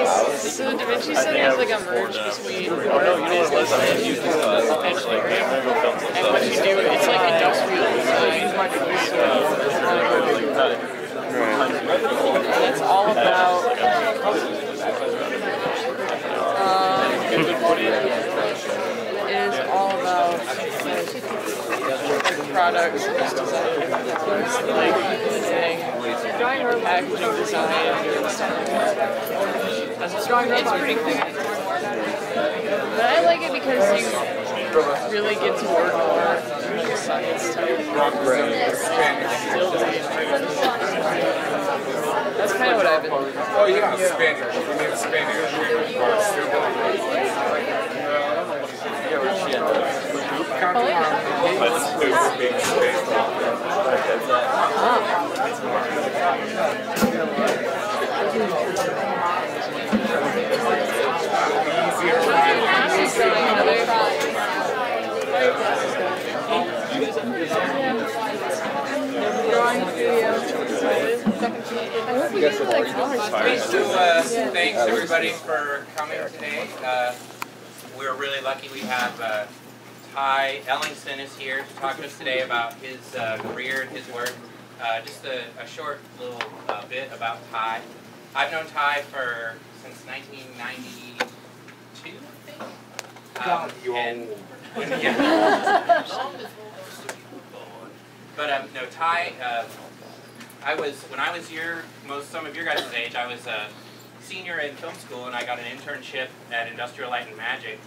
So Da Vinci Center is like a merge between art, business, and engineering. And what you do, it's like industrial design. And it's all about products and design, like packaging design and stuff like that. It's pretty cool. But I like it because you really get to work more with the science type. That's kind of what I've been doing. Oh yeah, Spanish. We need Spanish. Thanks everybody for coming today. We're really lucky we have Ty Ellingson is here to talk to us today about his career and his work. Just a short little bit about Ty. I've known Ty since 1992, I think. But no, Ty. When I was some of your guys' age, I was a senior in film school, and I got an internship at Industrial Light and Magic.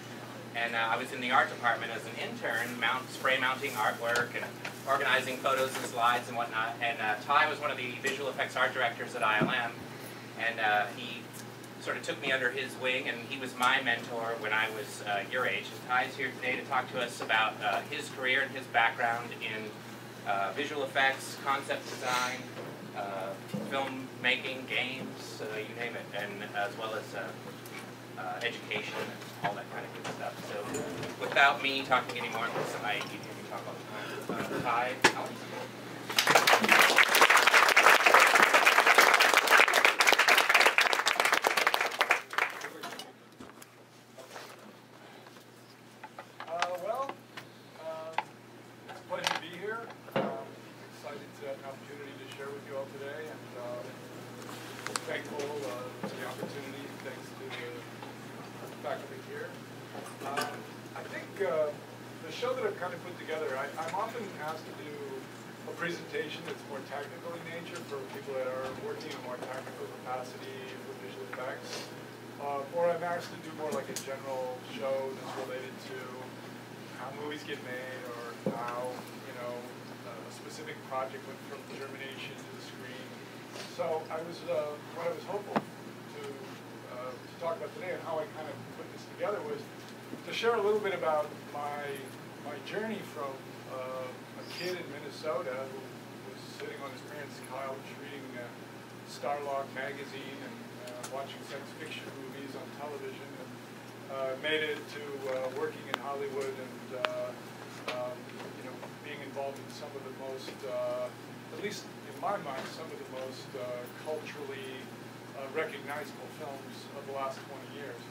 And I was in the art department as an intern, spray mounting artwork and organizing photos and slides and whatnot. And Ty was one of the visual effects art directors at ILM, and he sort of took me under his wing, and he was my mentor when I was your age. And Ty's here today to talk to us about his career and his background in visual effects, concept design, film making, games, you name it, and as well as education and all that kind of good stuff. So without me talking anymore, because you hear me talk all the time, Ty Ellingson. It's a pleasure to be here. Excited to have an opportunity to share with you all today, and thankful for the opportunity. Thanks to the faculty here. I think the show that I've kind of put together, I'm often asked to do a presentation that's more technical in nature for people that are working in a more technical capacity with visual effects. Or I'm asked to do more like a general show that's related to how movies get made, or how, a specific project went from germination to the screen. So what I was hopeful to talk about today and how I kind of put this together was to share a little bit about my journey from a kid in Minnesota who was sitting on his parents' couch reading Starlog magazine and watching science fiction movies on television, and made it to working in Hollywood and being involved in some of the most, at least in my mind, some of the most culturally recognizable films of the last 20 years.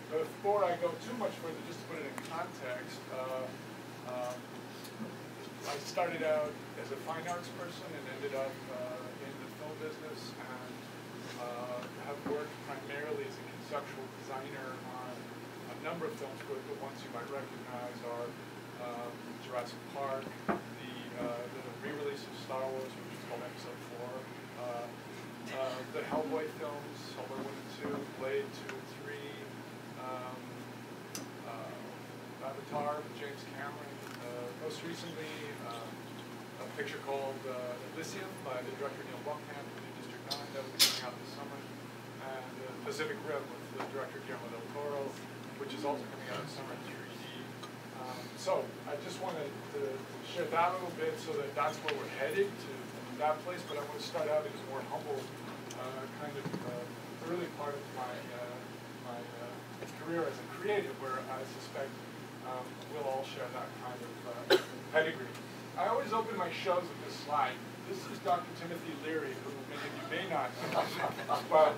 Before I go too much further, just to put it in context, I started out as a fine arts person and ended up in the film business, and have worked primarily as a conceptual designer on a number of films, but the ones you might recognize are Jurassic Park, the re-release of Star Wars, which is called Episode 4, the Hellboy films, Hellboy 1 and 2, Blade 2 and 3, Avatar with James Cameron, most recently a picture called Elysium by the director Neil Blomkamp, who did District 9, that will be coming out this summer, and Pacific Rim with the director Guillermo del Toro, which is also coming out this summer in 3D. So I just wanted to share that a little bit so that that's where we're headed, to that place, but I want to start out in a more humble kind of early part of my career as a creative, where I suspect we'll all share that kind of pedigree. I always open my shows with this slide. This is Dr. Timothy Leary, who many of you may not know, but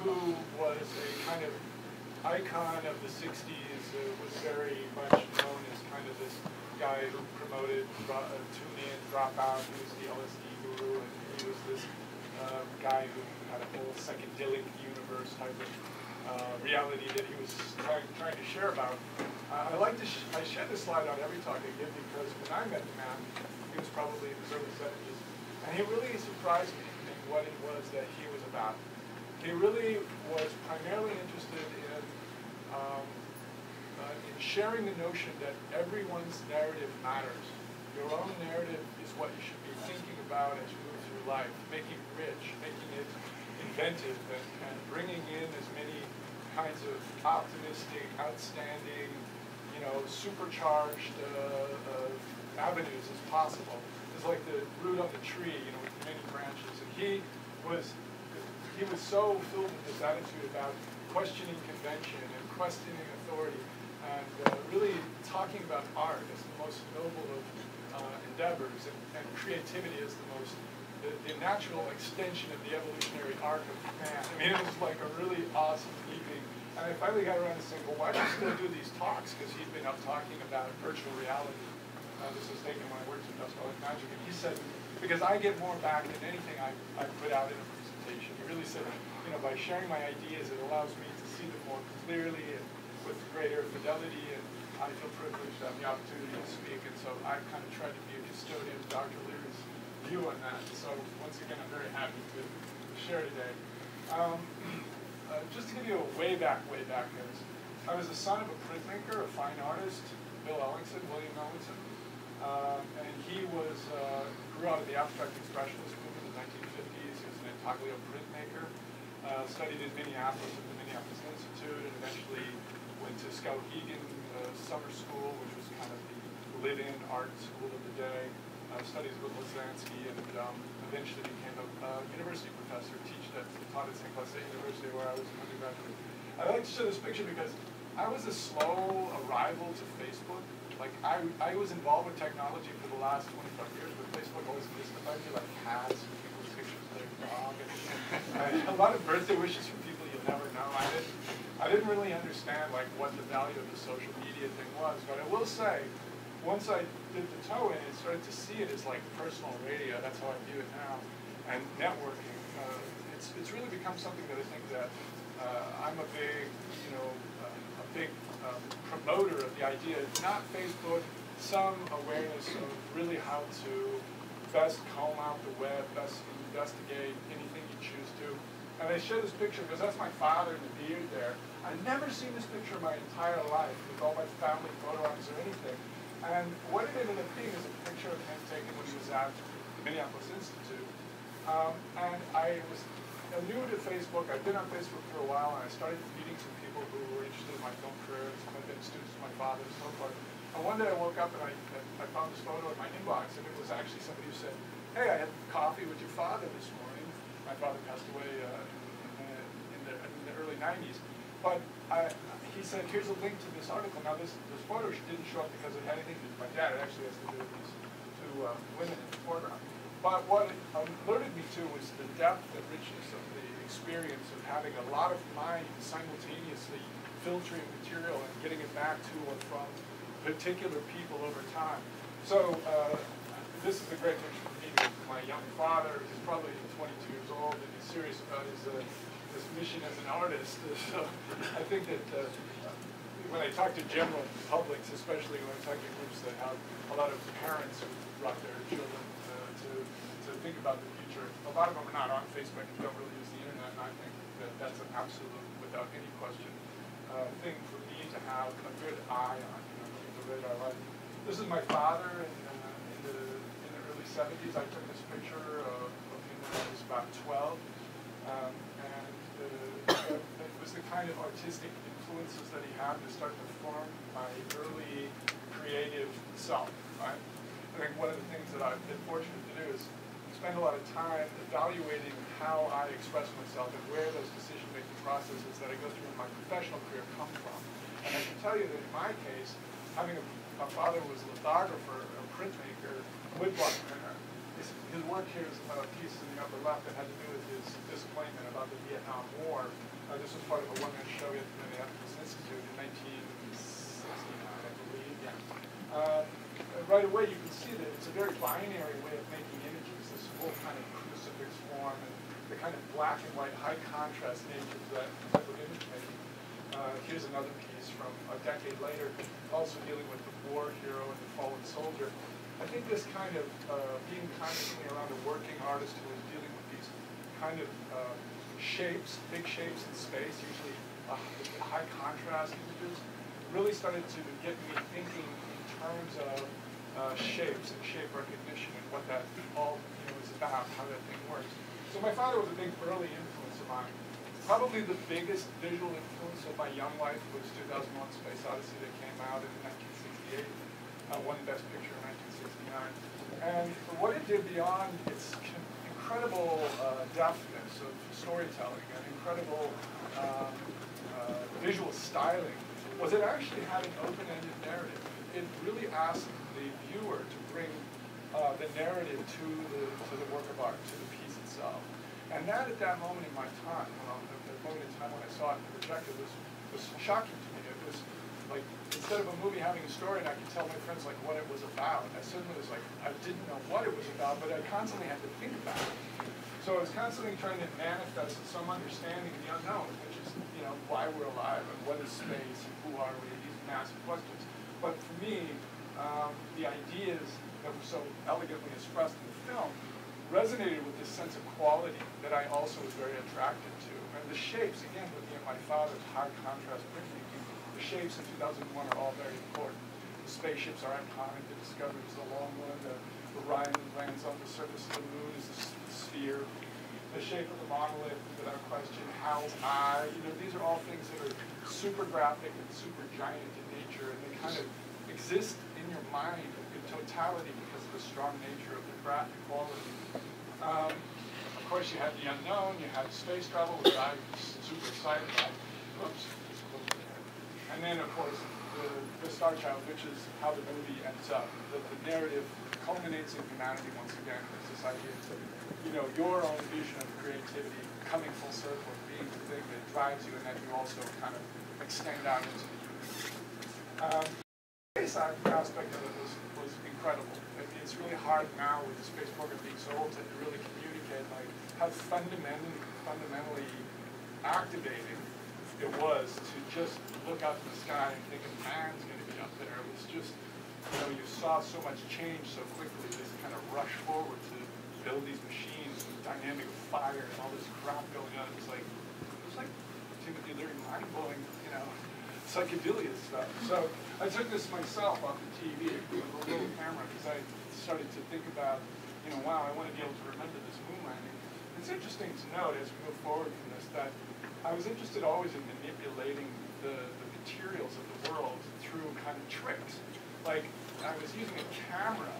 who was a kind of icon of the 60s, was very much known as kind of this guy who promoted tune in, drop out. He was the LSD guru, and he was this guy who had a whole psychedelic universe type of reality that he was trying to share about. I share this slide on every talk I give because when I met the man, he was probably in his early 70s, and he really surprised me in what it was that he was about. He really was primarily interested in sharing the notion that everyone's narrative matters. Your own narrative is what you should be thinking about as you move through life, making it rich, making it inventive, and bringing in as many kinds of optimistic, outstanding, supercharged avenues as possible. It's like the root on the tree, with many branches. And he was so filled with this attitude about questioning convention and questioning authority, and really talking about art as the most noble of endeavors, and creativity as the natural extension of the evolutionary arc of man. I mean, it was like a really awesome evening. And I finally got around to saying, well, why do you still do these talks? Because he'd been up talking about virtual reality. This was taken when I worked in Industrial Light and Magic. And he said, because I get more back than anything I put out in a presentation. He really said, by sharing my ideas, it allows me to see them more clearly and with greater fidelity, and I feel privileged to have the opportunity to speak. And so I kind of tried to be a custodian of Dr. Leary's view on that. So once again, I'm very happy to share today. Just to give you a way back news, I was the son of a printmaker, a fine artist, William Ellingson. And he grew out of the abstract expressionist movement in the 1950s. He was an intaglio printmaker, studied in Minneapolis at the Minneapolis Institute, and eventually went to Skowhegan summer school, which was kind of the live-in art school of the day. Studies with Lazansky, and eventually became a university professor, taught at St. Cloud State University, where I was an undergraduate. I like to show this picture because I was a slow arrival to Facebook. Like, I was involved with technology for the last 25 years, but Facebook always mystified me, like cats and people's pictures of their dog. And a lot of birthday wishes from people you never know. I didn't really understand, like, what the value of the social media thing was, but I will say, once I did the toe in and started to see it as like personal radio, that's how I view it now, and networking, it's really become something that I think that I'm a big, promoter of the idea, not Facebook, some awareness of really how to best comb out the web, best investigate anything you choose to. And I show this picture because that's my father in the beard there. I've never seen this picture in my entire life with all my family photo albums or anything. And what it ended up being is a picture of him taken when he was at the Minneapolis Institute. And I was new to Facebook. I'd been on Facebook for a while, and I started meeting some people who were interested in my film career, some had been students of my father, and so forth. And one day I woke up and I found this photo in my inbox, and it was actually somebody who said, hey, I had coffee with your father this morning. My father passed away in the early 90s. But he said, here's a link to this article. Now, this photo didn't show up because it had anything to do with my dad. It actually has to do with these two women in the foreground. But what it alerted me to was the depth and richness of the experience of having a lot of minds simultaneously filtering material and getting it back to or from particular people over time. So this is a great picture of me with my young father. He's probably 22 years old, and he's serious about his mission as an artist. So I think that when I talk to general publics, especially when I talk to groups that have a lot of parents who brought their children to think about the future, a lot of them are not on Facebook and don't really use the internet, and I think that that's an absolute, without any question, thing for me to have a good eye on, keep the radar light. This is my father in the early 70s. I took this picture of him when I was about 12. It was the kind of artistic influences that he had to start to form my early creative self, right? I think one of the things that I've been fortunate to do is spend a lot of time evaluating how I express myself and where those decision-making processes that I go through in my professional career come from. And I can tell you that in my case, having a father who was a lithographer, a printmaker, woodblock printer, his work here is a piece in the upper left that had to do with his disappointment about the Vietnam War. This was part of a one-man show at the Ellingson Institute in 1969, I believe. Yeah. Right away, you can see that it's a very binary way of making images. This whole kind of crucifix form and the kind of black and white, high contrast nature of that type of image making. Here's another piece from a decade later, also dealing with the war hero and the fallen soldier. I think this kind of being constantly around a working artist who is dealing with these kind of shapes, big shapes in space, usually high contrast images, really started to get me thinking in terms of shapes and shape recognition and what that all is about, how that thing works. So my father was a big early influence of mine. Probably the biggest visual influence of my young life was 2001: Space Odyssey that came out in 1968, won Best Picture in 1969. And what it did beyond its incredible depthness of storytelling and incredible visual styling was it actually had an open-ended narrative. It really asked the viewer to bring the narrative to the work of art, to the piece itself. And that at that moment in my time, the moment in time when I saw it in the projector was shocking to me. It was like, instead of a movie having a story and I could tell my friends like what it was about, I suddenly was like, I didn't know what it was about, but I constantly had to think about it. So I was constantly trying to manifest some understanding of the unknown, which is, why we're alive and what is space and who are we, these massive questions. But for me, the ideas that were so elegantly expressed in the film resonated with this sense of quality that I also was very attracted to. And the shapes, again, looking at my father's high contrast printmaking, the shapes in 2001 are all very important. The spaceships are iconic, the Discovery is the long one, the Orion lands on the surface of the moon is the sphere, the shape of the monolith, without question, Hal's eye, these are all things that are super graphic and super giant in nature, and they kind of exist in your mind in totality because of the strong nature of the graphic quality. Of course, you have the unknown, you have space travel, which I'm super excited about. Oops. And then, of course, the Star Child, which is how the movie ends up. The narrative culminates in humanity once again. There's this idea of, your own vision of creativity coming full circle, being the thing that drives you, and then you also kind of extend out into the universe. The space aspect of it was incredible. It's really hard now with the space program being so old to really communicate like how fundamentally activating it was to just look up in the sky and think a man's going to be up there. It was just, you saw so much change so quickly, this kind of rush forward to build these machines with dynamic fire and all this crap going on. It was like Timothy Leary mind-blowing, psychedelia stuff. So I took this myself off the TV with a little camera because I started to think about, wow, I want to be able to remember this moon landing. It's interesting to note as we move forward from this that I was interested always in manipulating the materials of the world through kind of tricks. Like, I was using a camera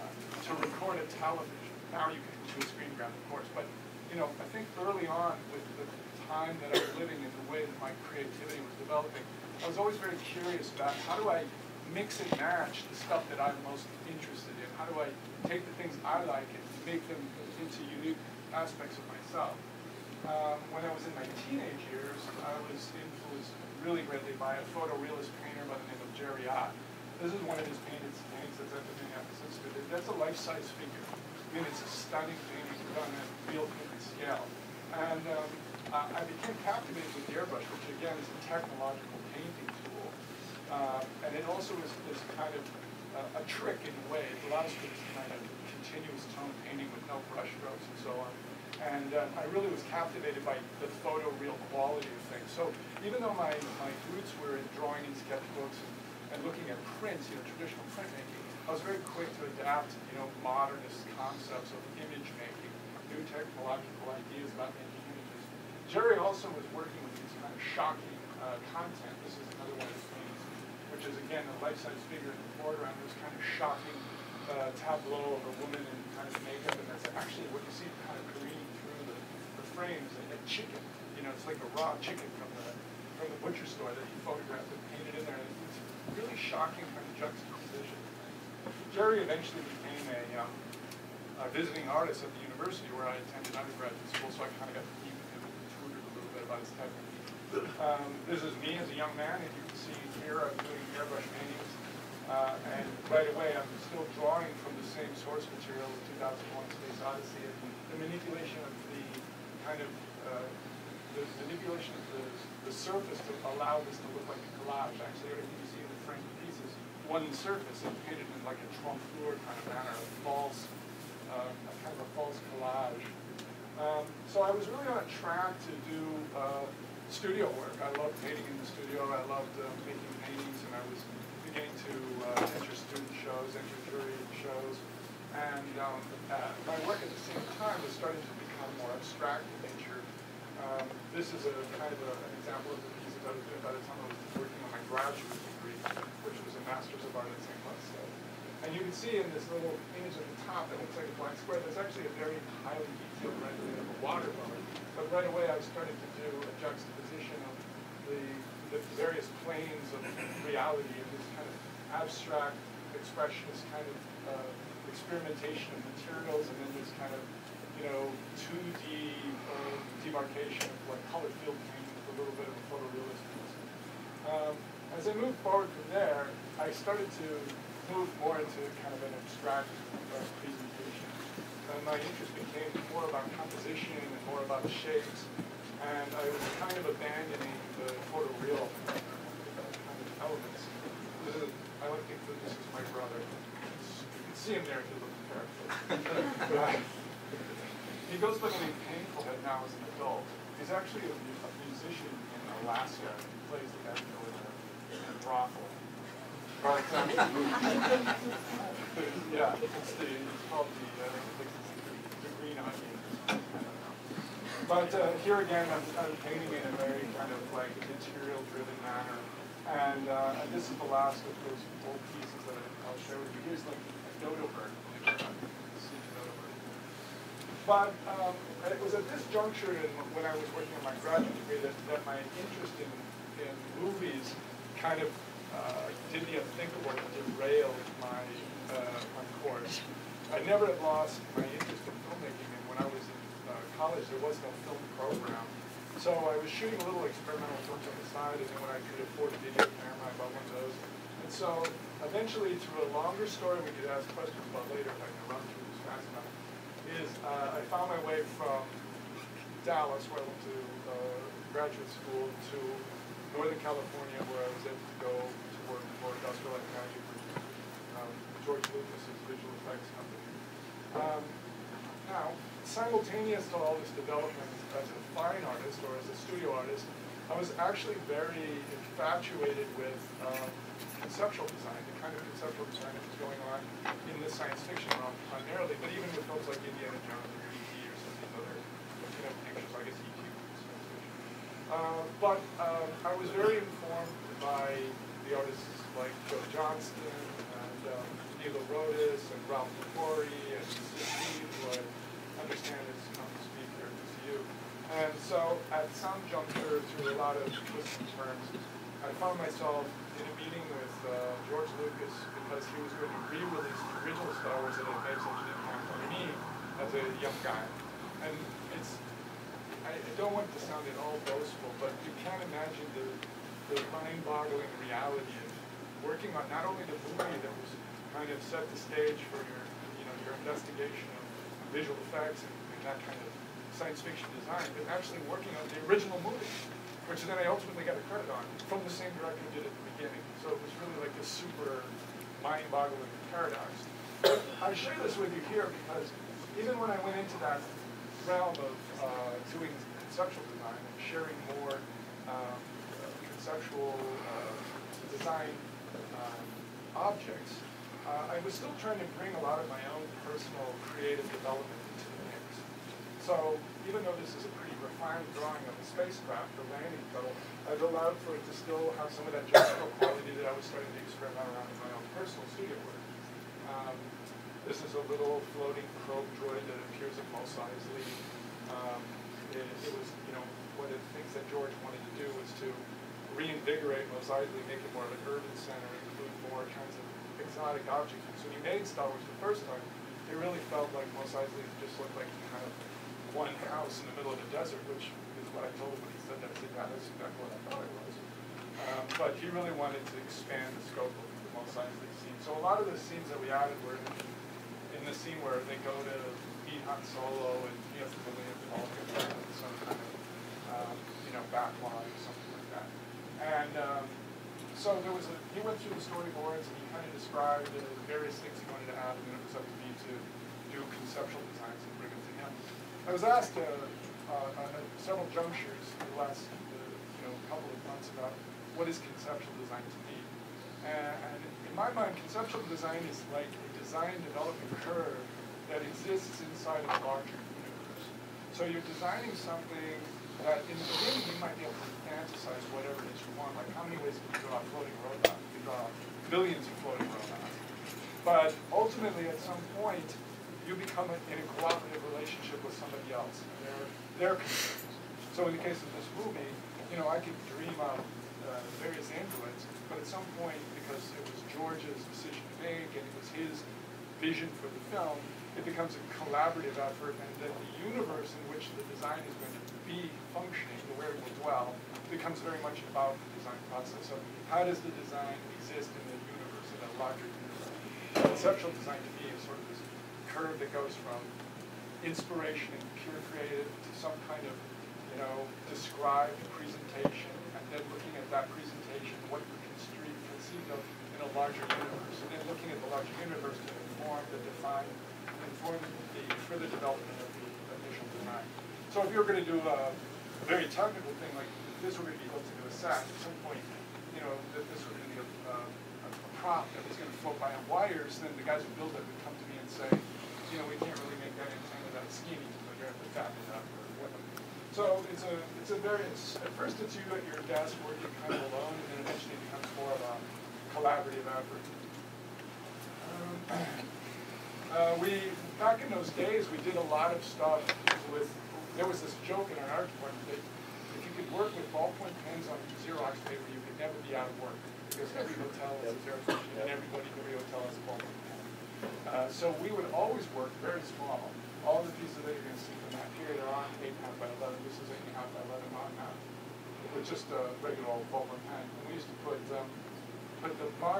to record a television. Now you can do a screen grab, of course, but I think early on with the time that I was living and the way that my creativity was developing, I was always very curious about how do I mix and match the stuff that I'm most interested in? How do I take the things I like and make them into unique aspects of myself? When I was in my teenage years, I was influenced really greatly by a photorealist painter by the name of Jerry Ott. This is one of his paintings that's at the Minneapolis Institute. That's a life-size figure. I mean, it's a stunning painting done at real human scale. And I became captivated with the airbrush, which again is a technological painting tool. And it also is kind of a trick in a way. It allows for this kind of continuous tone painting with no brush strokes and so on. And I really was captivated by the photoreal quality of things. So even though my roots were in drawing and sketchbooks and looking at prints, traditional printmaking, I was very quick to adapt, modernist concepts of image making, new technological ideas about making images. Jerry also was working with these kind of shocking content. This is another one of his paintings, which is again a life-size figure in the foreground. This kind of shocking tableau of a woman in kind of makeup, and that's actually what you see kind of careening through the frames. A chicken, it's like a raw chicken from the butcher store that he photographed and painted in there. And it's really shocking kind of juxtaposition. Jerry eventually became visiting artist at the university where I attended undergraduate school, so I kind of got to meet him and tutored a little bit about his technique. This is me as a young man, and you can see here I'm doing airbrush paintings. And right away I'm still drawing from the same source material, 2001: Space Odyssey, and the manipulation of the kind of the manipulation of the surface to allow this to look like a collage. Actually, everything you see in the framed piece is one surface and painted in like a trompe l'oeil kind of manner, a false, kind of a false collage. So I was really on a track to do studio work. I loved painting in the studio. I loved making paintings, and I was beginning to enter student shows, enter jury shows, and my work at the same time was starting to become more abstract in nature. This is a kind of an example of the pieces I was doing by the time I was working on my graduate degree, which was a Master's of Art at St. Louis. And you can see in this little image at the top that looks like a blank square, there's actually a very highly detailed rendering of a watermelon. But right away I started to do a juxtaposition of the various planes of reality in this kind of abstract expressionist kind of experimentation of materials, and then this kind of 2D demarcation of like color field painting with a little bit of a photorealism. As I moved forward from there, I started to move more into kind of an abstract presentation. And my interest became more about composition and more about shapes, and I was kind of abandoning the photoreal kind of elements. I like to think that this is my brother. You can see him there if you look carefully. He goes by the name Painful now as an adult. He's actually a musician in Alaska. He plays the banjo in a brothel. Yeah, it's called the Green Onion. I don't know. But here again, I'm painting in a very kind of like material-driven manner. And this is the last of those old pieces that I'll share with you. Here's like a dodo bird. But it was at this juncture when I was working on my graduate degree that my interest in movies kind of did the unthinkable and derailed my course. I never had lost my interest in filmmaking, and when I was in college there was no film program. So I was shooting little experimental films on the side, and then when I could afford a video camera, I bought one of those. And so eventually, through a longer story we could ask questions about later, if I can run through this fast enough, is I found my way from Dallas, where I went to graduate school, to Northern California, where I was able to go to work for Industrial Light and Magic, which is George Lucas's visual effects company. Now, simultaneous to all this development as a fine artist or as a studio artist, I was actually very infatuated with conceptual design, the kind of conceptual design that was going on in the science fiction realm primarily, but even with films like Indiana Jones or E.T. or some of these other pictures, I guess E.T. was science fiction. But I was very informed by the artists like Joe Johnston and Nilo Rodis and Ralph McQuarrie and Steve, who I understand has come to speak here at TCU. And so at some juncture, through a lot of twists and turns, I found myself in a meeting with George Lucas because he was going to re-release the original Star Wars that had made such an impact on me as a young guy. And I don't want to sound at all boastful, but you can't imagine the mind-boggling reality of working on not only the movie that was kind of set the stage for your investigation of visual effects and that kind of science fiction design, but actually working on the original movie, which then I ultimately got a credit on from the same director who did it at the beginning. So it was really like a super mind-boggling paradox. I share this with you here because even when I went into that realm of doing conceptual design and sharing more conceptual design objects, I was still trying to bring a lot of my own personal creative development into the mix. So even though this is a pretty refined drawing of a spacecraft, the landing shuttle, I've allowed for it to still have some of that gestural quality that I was starting to experiment around in my own personal studio work. This is a little floating probe droid that appears at Mos Eisley. It was, one of the things that George wanted to do was to reinvigorate Mos Eisley, make it more of an urban center, include more kinds of exotic objects. So when he made Star Wars the first time, it really felt like Mos Eisley just looked like kind of one house in the middle of the desert, which is what I told him when he said that. I said, yeah, that's exactly what I thought it was. But he really wanted to expand the scope of the Mos Eisley scene. So a lot of the scenes that we added were in the scene where they go to meet Han Solo and he has to believe in all some kind of backlog or something like that. And so there was he went through the storyboards and he kind of described the various things he wanted to add, and then it was up to me to do conceptual designs and bring them to him. I was asked at several junctures in the last couple of months about what is conceptual design to me. And in my mind, conceptual design is like a design development curve that exists inside of a larger universe. So you're designing something that in the beginning you might be able to fantasize whatever it is you want. Like how many ways can you draw a floating robot? You can draw billions of floating robots. But ultimately at some point you become in a cooperative relationship with somebody else. And they're concerns. So in the case of this movie, I could dream of various androids, but at some point, because it was George's decision to make and it was his vision for the film, it becomes a collaborative effort, and then the universe in which the design is going to be functioning, where it will dwell, becomes very much about the design process. So how does the design exist in the universe, in a larger universe? Conceptual design to me is sort of this curve that goes from inspiration and pure creative to some kind of described presentation, and then looking at that presentation, what you conceive of in a larger universe, and then looking at the larger universe to inform the further development of the initial design. So if you're going to do a very technical thing, like if this were going to be hooked into a sack, at some point, that this were going to be a prop that was going to float by on wires, then the guys who build it would come to me and say, we can't really make that antenna that skinny, so you're going to have to fatten it up or whatever. So at first it's you at your desk working kind of alone, and then eventually it becomes more of a collaborative effort. Back in those days, we did a lot of stuff with, there was this joke in our art department that if you could work with ballpoint pens on Xerox paper, you could never be out of work, because every hotel has a Xerox machine, and everybody in every hotel has a ballpoint pen. So we would always work very small. All the pieces that you're going to see from that period are on 8.5 by 11. This is 8.5 by 11 on now, with just a regular old ballpoint pen. And we used to put the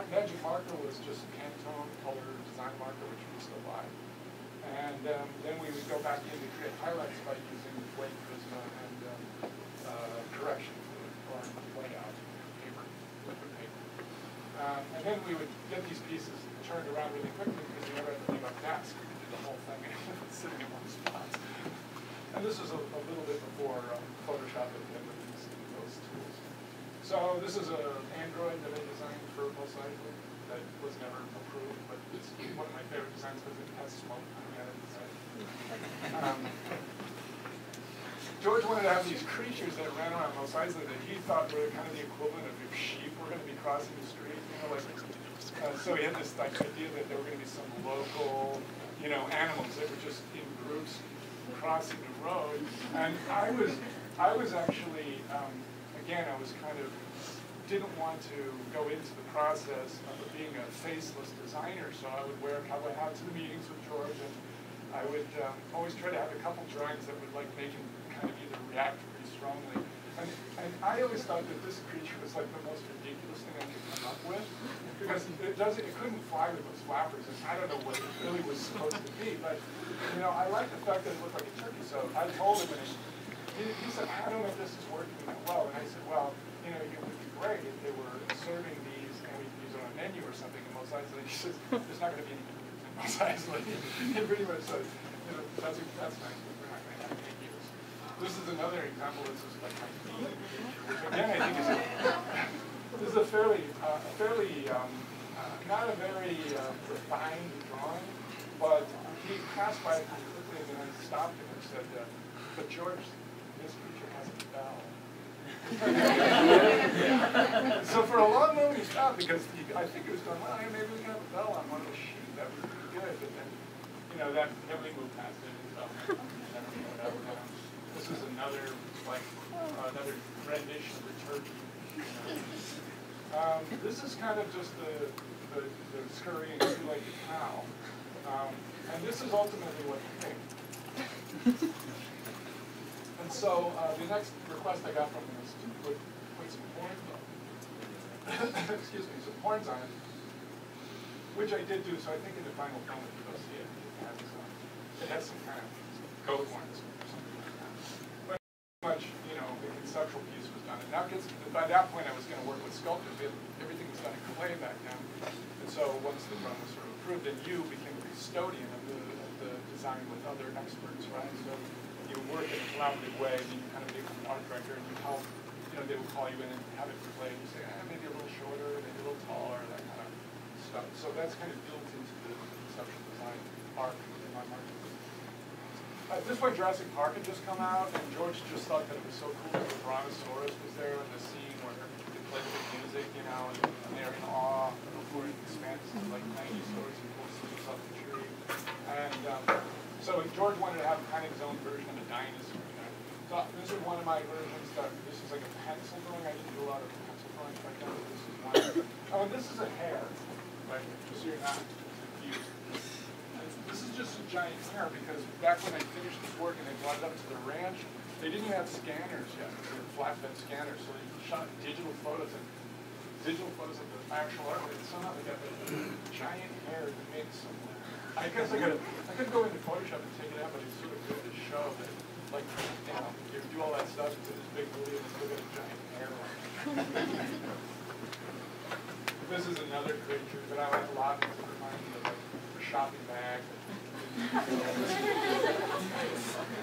magic marker was just Pantone color design marker, which we still buy. And then we would go back in to create highlights by using white prisma and correction fluid or layout paper, liquid paper. And then we would get these pieces turned around really quickly because you never had to leave our desk. We did the whole thing sitting in one spot. And this is a little bit before Photoshop had been released those tools. So this is an Android that I designed for Mos Eisley that was never approved, but it's one of my favorite designs because it has smoke coming out of the side. George wanted to have these creatures that ran around Mos Eisley that he thought were kind of the equivalent of if sheep were going to be crossing the street, so he had this idea that there were going to be some local, animals that were just in groups crossing the road. And I was actually, again, I was kind of didn't want to go into the process of being a faceless designer, so I would wear cowboy hats to the meetings with George, and I would always try to have a couple drawings that would make him kind of either react pretty strongly. And I always thought that this creature was like the most ridiculous thing I could come up with, because it couldn't fly with those flappers, and I don't know what it really was supposed to be, but I like the fact that it looked like a turkey. So I told him, and he said, I don't know if this is working that well. And I said, well, it would be great if they were serving these and we could use it on a menu or something in Mos Eisley. He says, there's not going to be any food in Mos Eisley. He pretty much said, that's nice, but we're not going to have any use. This is another example. This is like my theme, which again I think is a fairly not a very refined drawing, but he passed by it pretty quickly, and then I stopped him and said, but George, this creature has a bell. So for a long moment he stopped, because I think he was going, well, maybe we can have a bell on one of the sheep. That would be pretty good. But then, that we moved past it. So this is another rendition of the turkey. This is kind of just the scurrying two-legged cow. And this is ultimately what you think. And so the next request I got from him was to put some horns on excuse me, some horns on it, which I did do. So I think in the final film, if you go see it, it has some kind of goat horns or something like that. But pretty much, you know, the conceptual piece was done. And now by that point, I was going to work with sculptors. Everything was done in clay back then. And so once the run was sort of approved, then you became a custodian of the design with other experts, right? So you work in a collaborative way, and you kind of become an art director, and you help. You know, they will call you in and have it played. You say, maybe a little shorter, maybe a little taller, that kind of stuff. So that's kind of built into the conceptual design arc in my mind. At this point, Jurassic Park had just come out, and George just thought that it was so cool that the Brontosaurus was there in the scene where they played the music, you know, and they're in awe before it expands to like 90 stories and pulls things up the tree. And so George wanted to have kind of his own version of a dinosaur. So this is one of my versions. This is like a pencil drawing. I didn't do a lot of pencil drawings back then, but this is one. Oh, and this is a hare, right? Just so you're not confused. This is just a giant hare because back when I finished this work and they brought it up to the ranch, they didn't have scanners yet. They were flatbed scanners, so they shot digital photos of the actual art. And somehow they got a giant hare to make somewhere. I guess I could go into Photoshop and take it out, but it's sort of good to show that. Like, you know, you do all that stuff to this big movie and still get a giant hair on it. This is another creature that I like a lot because it reminds me of like a shopping bag.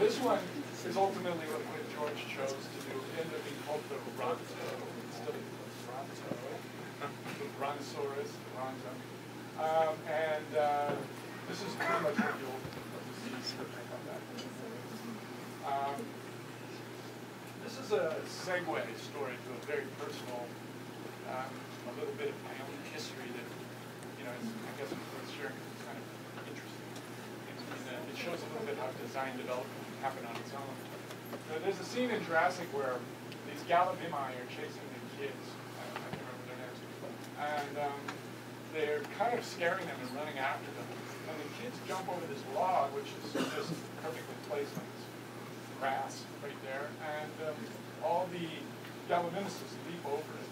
This one is ultimately what George chose to do. It ended up being called the Ronto. It's still Ronto. The Brontosaurus, the Ronto. And this is pretty much what you'll see something like that. This is a segue story to a very personal, a little bit of my own history that, you know, I guess it's worth sharing because it's kind of interesting. And it shows a little bit how design development can happen on its own. There's a scene in Jurassic where these Gallimimi are chasing the kids. I can't remember their names. And they're kind of scaring them and running after them. And the kids jump over this log, which is just perfectly placed on this grass right there, and all the Gallimimuses leap over it.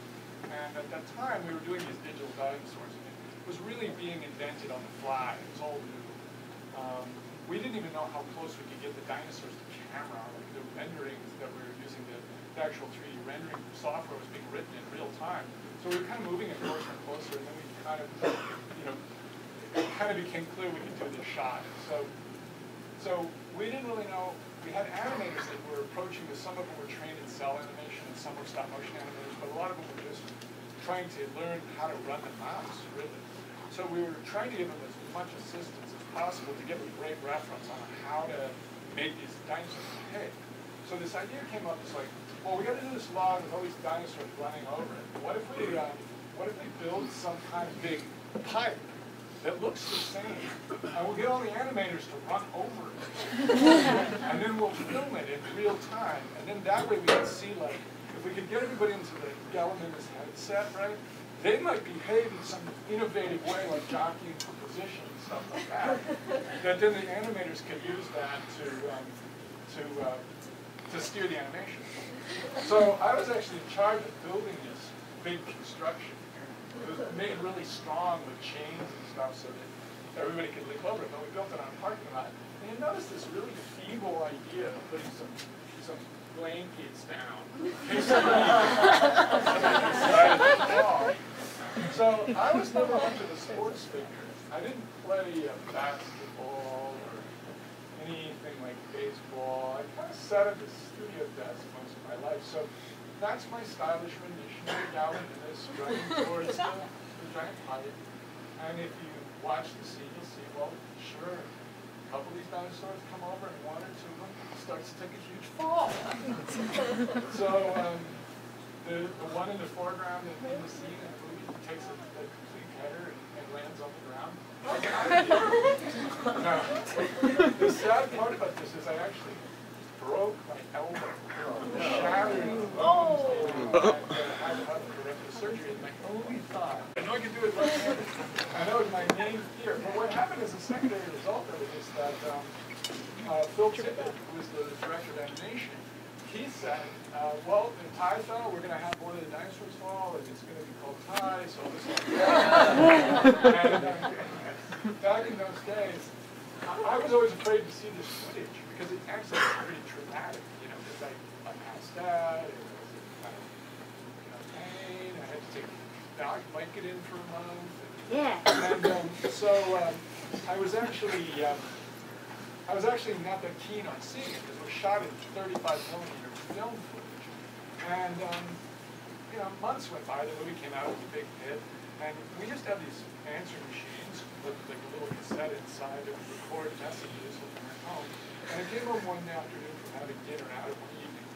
And at that time, we were doing these digital dinosaurs, and it was really being invented on the fly. It was all new. We didn't even know how close we could get the dinosaurs to camera. Like the renderings that we were using, the actual 3D rendering software was being written in real time. So we were kind of moving it closer and closer, and then we kind of, you know, it kind of became clear we could do this shot. So we didn't really know. We had animators that were approaching us. Some of them were trained in cell animation, and some were stop motion animators, but a lot of them were just trying to learn how to run the mouse, really. So we were trying to give them as much assistance as possible to give them great reference on how to make these dinosaurs behave. So this idea came up, it's like, well, we got to do this log with all these dinosaurs running over it. What if we build some kind of big pipe that looks the same, and we'll get all the animators to run over it, and then we'll film it in real time, and then that way we can see, like, if we could get everybody into the Gallimimus headset, right, they might behave in some innovative way, like jockeying for position and stuff like that, that then the animators can use that to steer the animation. So I was actually in charge of building this big construction. It was made really strong with chains and stuff so that everybody could leap over it, but we built it on a parking lot. And you notice this really feeble idea of putting some blankets down in case somebody decided to fall. So I was never much of a sports figure. I didn't play basketball or anything like baseball. I kind of sat at the studio desk most of my life. So that's my stylish rendition of the Gallimimus running towards the giant pipe. And if you watch the scene, you'll see, well, sure, a couple of these dinosaurs come over and one or two of them starts to take a huge fall. So the one in the foreground in the scene in the movie takes a complete header and lands on the ground. Now, the sad part about this is I actually broke my elbow, shattered the bones, and had to have corrective surgery. And my only thought, I know I could do it right-handed. I know it was my main fear. But what happened is the secondary Phil Tippett, who was the director of animation, he said, well, in Ty-Thaw, we're going to have one of the dinosaurs fall, and it's going to be called Ty, so this one. And back in those days, I was always afraid to see this footage, because it actually was pretty traumatic, you know, because I passed out, it was kind of pain, I had to take Vicodin for a month. And so I was actually not that keen on seeing it, because it was shot in 35mm film footage. And you know, months went by, the movie came out, it was a big hit, and we used to have these answering machines with like a little cassette inside that would record messages when we were at home. And I came home one afternoon from having dinner out one evening.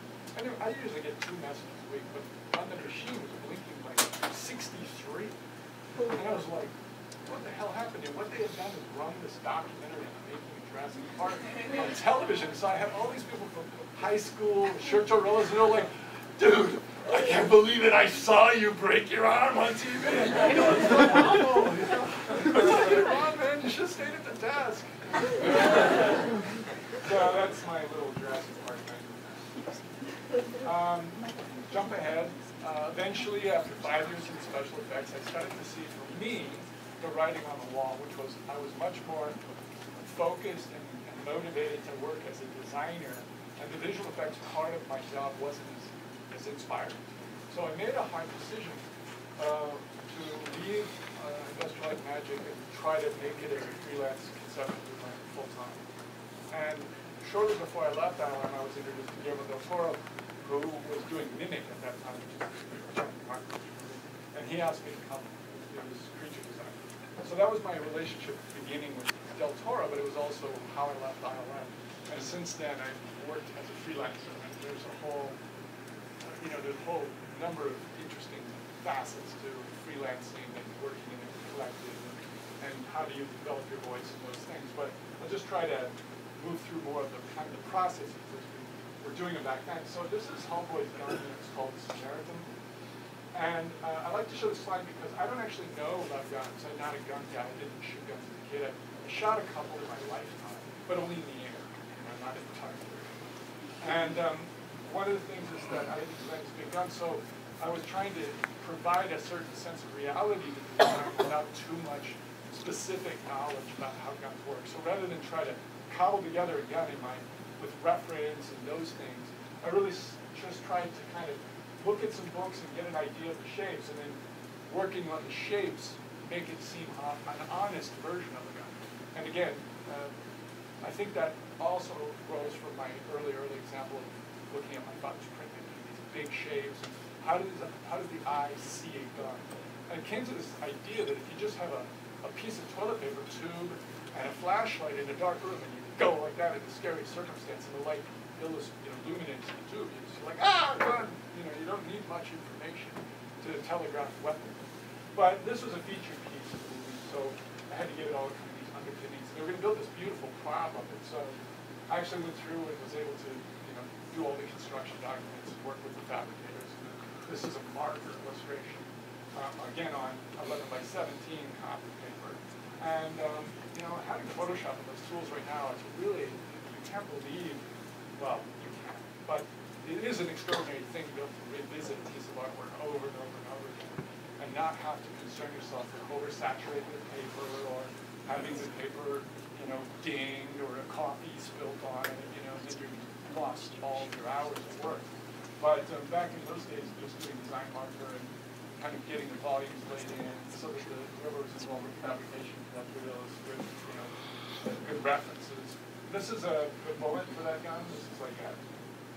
And I usually get 2 messages a week, but on the machine was blinking like 63. And I was like, what the hell happened here? What they had done is run this documentary on the making of Jurassic Park on television. So I had all these people from high school, Shirtorillas, and they're like, dude, I can't believe it. I saw you break your arm on TV. I know, it's so awful. It's like, come on, man, you should have stayed at the desk. So that's my little Jurassic Park thing. Jump ahead. Eventually, after 5 years in special effects, I started to see, for me, the writing on the wall, which was, I was much more focused and motivated to work as a designer, and the visual effects part of my job wasn't as inspiring. So I made a hard decision to leave Industrial Light and Magic and try to make it as a freelance conceptual designer full-time. And shortly before I left Island, I was introduced to Guillermo del Toro, who was doing Mimic at that time, which is and he asked me to come do his creature design. So that was my relationship beginning with Del Toro, but it was also how I left ILM. And since then, I've worked as a freelancer, and there's a whole, there's a whole number of interesting facets to freelancing and working in a collective, and how do you develop your voice and those things. But I'll just try to move through more of the kind of the processes as we were doing it back then. So this is Homeboy's gun, and it's called Samaritan. And I like to show this slide because I don't actually know about guns. I'm not a gun guy. I didn't shoot guns as a kid. I shot a couple in my lifetime, but only in the air. I'm not in the target. And one of the things is that I designed this big gun, so I was trying to provide a certain sense of reality to the design without too much specific knowledge about how guns work. So rather than try to cobble together a gun in mind with reference and those things, I really just tried to kind of look at some books and get an idea of the shapes, and then working on the shapes, make it seem an honest version of a gun. And again, I think that also grows from my early example of looking at my father's printmaking, these big shapes, and how does the eye see a gun? And it came to this idea that if you just have a piece of toilet paper tube and a flashlight in a dark room, and you go like that in a scary circumstance, and the light illuminates the tube, you're just like, ah, gun! You don't need much information to telegraph a weapon. But this was a featured piece of the movie, so I had to give it all kind of these underpinnings. They were going to build this beautiful prop of it, so I actually went through and was able to, do all the construction documents and work with the fabricators. This is a marker illustration, again on 11 by 17 copy paper. And having Photoshop and those tools right now, it's really, you can't believe, well, you can, but it is an extraordinary thing to be able to revisit a piece of artwork over and over and over again, and not have to concern yourself with oversaturating the paper or having the paper, dinged or a coffee spilled on it, and then you're lost all of your hours of work. But back in those days, just doing design marker and kind of getting the volumes laid in so that whoever was involved with fabrication could have good references. This is a good bullet for that gun. This is like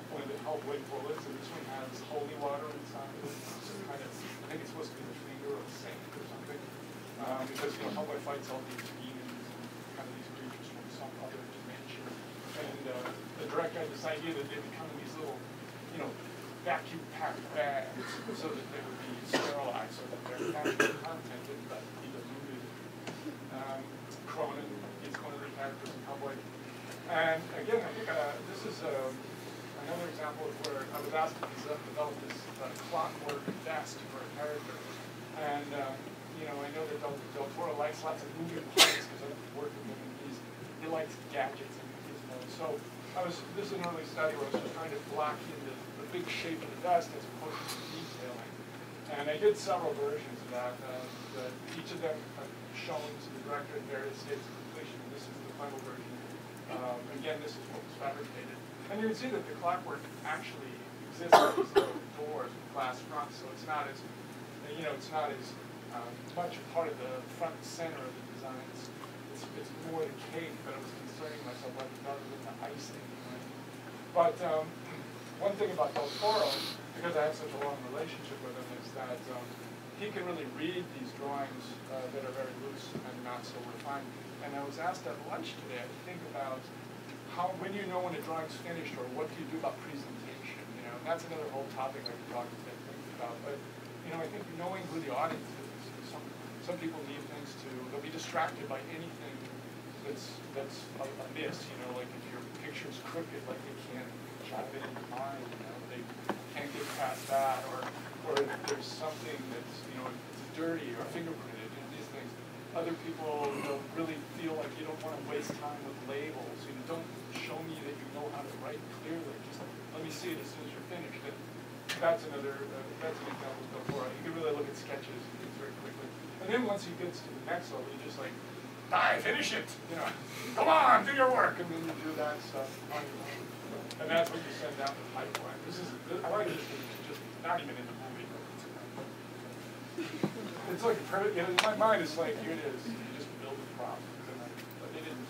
one of the Hellblade bullets, and this one has holy water inside of it. It's kind of, I think it's supposed to be the finger of a saint or something, because Hellblade fights all these demons and kind of these creatures from some other dimension. And the director had this idea that they would come in these little, vacuum packed bags so that they would be sterilized, so that their natural content would not be diluted. Cronin is one of the characters in Hellblade. And again, I think this is another example of where I was asked to develop this clockwork vest for a character. And I know that Del Toro likes lots of moving parts because I've worked with him, and he likes gadgets and gizmos. So this is an early study where I was just trying to block in the big shape of the dust as opposed to the detailing. And I did several versions of that. Each of them are shown to the director in various states of completion. This is the final version. Again, this is what was fabricated. And you can see that the clockwork actually exists in these little doors with glass fronts, so it's not as, much a part of the front and center of the design. It's more the cake that I was concerning myself with rather than the icing. But one thing about Del Toro, because I have such a long relationship with him, is that he can really read these drawings that are very loose and not so refined. And I was asked at lunch today to think about when do you know when a drawing's finished, or what do you do about presentation? And that's another whole topic I could talk about. But I think knowing who the audience is. Some people need things they'll be distracted by anything that's amiss. Like if your picture's crooked, like they can't chop it into mine. They can't get past that, or if there's something that's it's dirty or fingerprinted. These things. Other people don't really feel like you don't want to waste time with labels. Don't show me that you know how to write clearly. Just let me see it as soon as you're finished. And that's an example before. You can really look at sketches and things very quickly. And then once he gets to the next level, you just like, finish it. Come on, do your work. And then you do that stuff on your own. And that's what you send down the pipeline. I like this because it's just not even in the movie. It's like my mind is like, here it is. You just build a prop. But they didn't.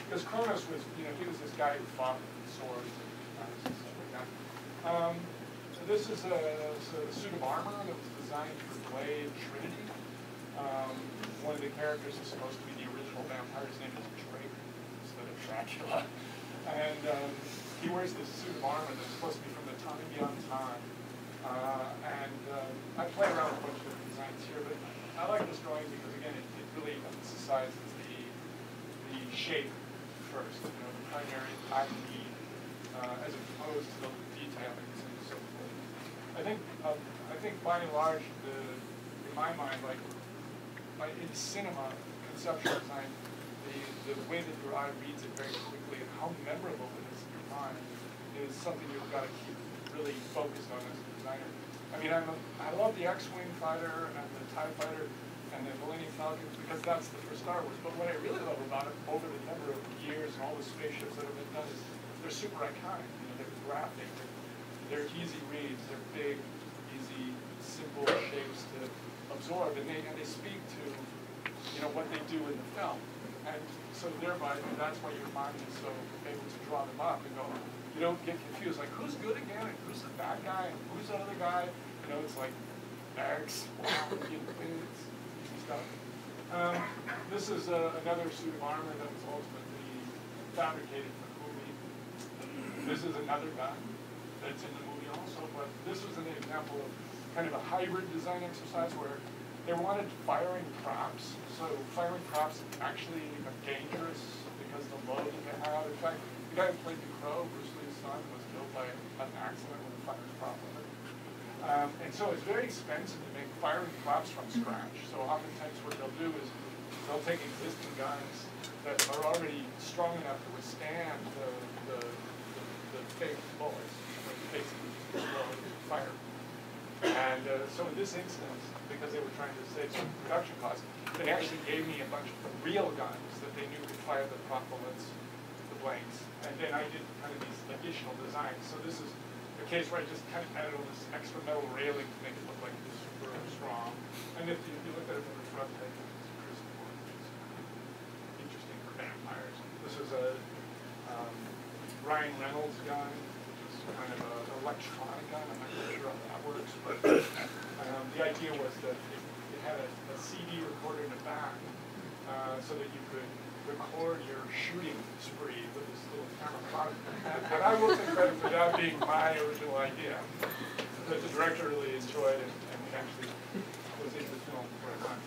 Because Kronos was, he was this guy who fought with swords and stuff like that. So this is a suit of armor that was designed for Blade Trinity. One of the characters is supposed to be the original vampire. His name is Drake instead of Dracula. And he wears this suit of armor that's supposed to be from the time beyond time. I play around with a bunch of different designs here, but I like this drawing because, again, it really emphasizes the shape first, the primary acne, as opposed to the detailing. So I think by and large, in my mind, in cinema, conceptual design, the way that your eye reads it very quickly and how memorable it is in your mind is something you've got to keep really focused on as a designer. I mean, I love the X-Wing fighter and the TIE fighter and the Millennium Falcon because that's the first Star Wars. But what I really love about it over the number of years and all the spaceships that have been done is they're super iconic. They're graphic, they're easy reads, they're big, easy, simple shapes to absorb, and they speak to what they do in the film. And so thereby, that's why your mind is so able to draw them up and go, you don't get confused, like who's good again, and who's the bad guy, and who's the other guy. It's like X, it's easy stuff. This is another suit of armor that was ultimately fabricated for the movie. This is another gun that's in the movie also, but this was an example of kind of a hybrid design exercise where they wanted firing props. So firing props actually are dangerous because the load that they have. In fact, the guy who played the Crow, Bruce Lee's son, was killed by an accident with a firing prop on it. And so it's very expensive to make firing props from scratch. So oftentimes what they'll do is they'll take existing guns that are already strong enough to withstand the fake bullets, basically just fire. And so in this instance, because they were trying to save some production costs, they actually gave me a bunch of real guns that they knew could fire the prop bullets, the blanks. And then I did kind of these additional designs. So this is a case where I just kind of added all this extra metal railing to make it look like it's super strong. And if you look at it from the front, I think it's crucible, which is interesting for vampires. This is a Ryan Reynolds gun, which is kind of an electronic gun. I'm not really sure how that works, but the idea was that it had a CD recorder in the back so that you could record your shooting spree with this little camera product. But I will take credit for that being my original idea that the director really enjoyed and actually was in the film for a time.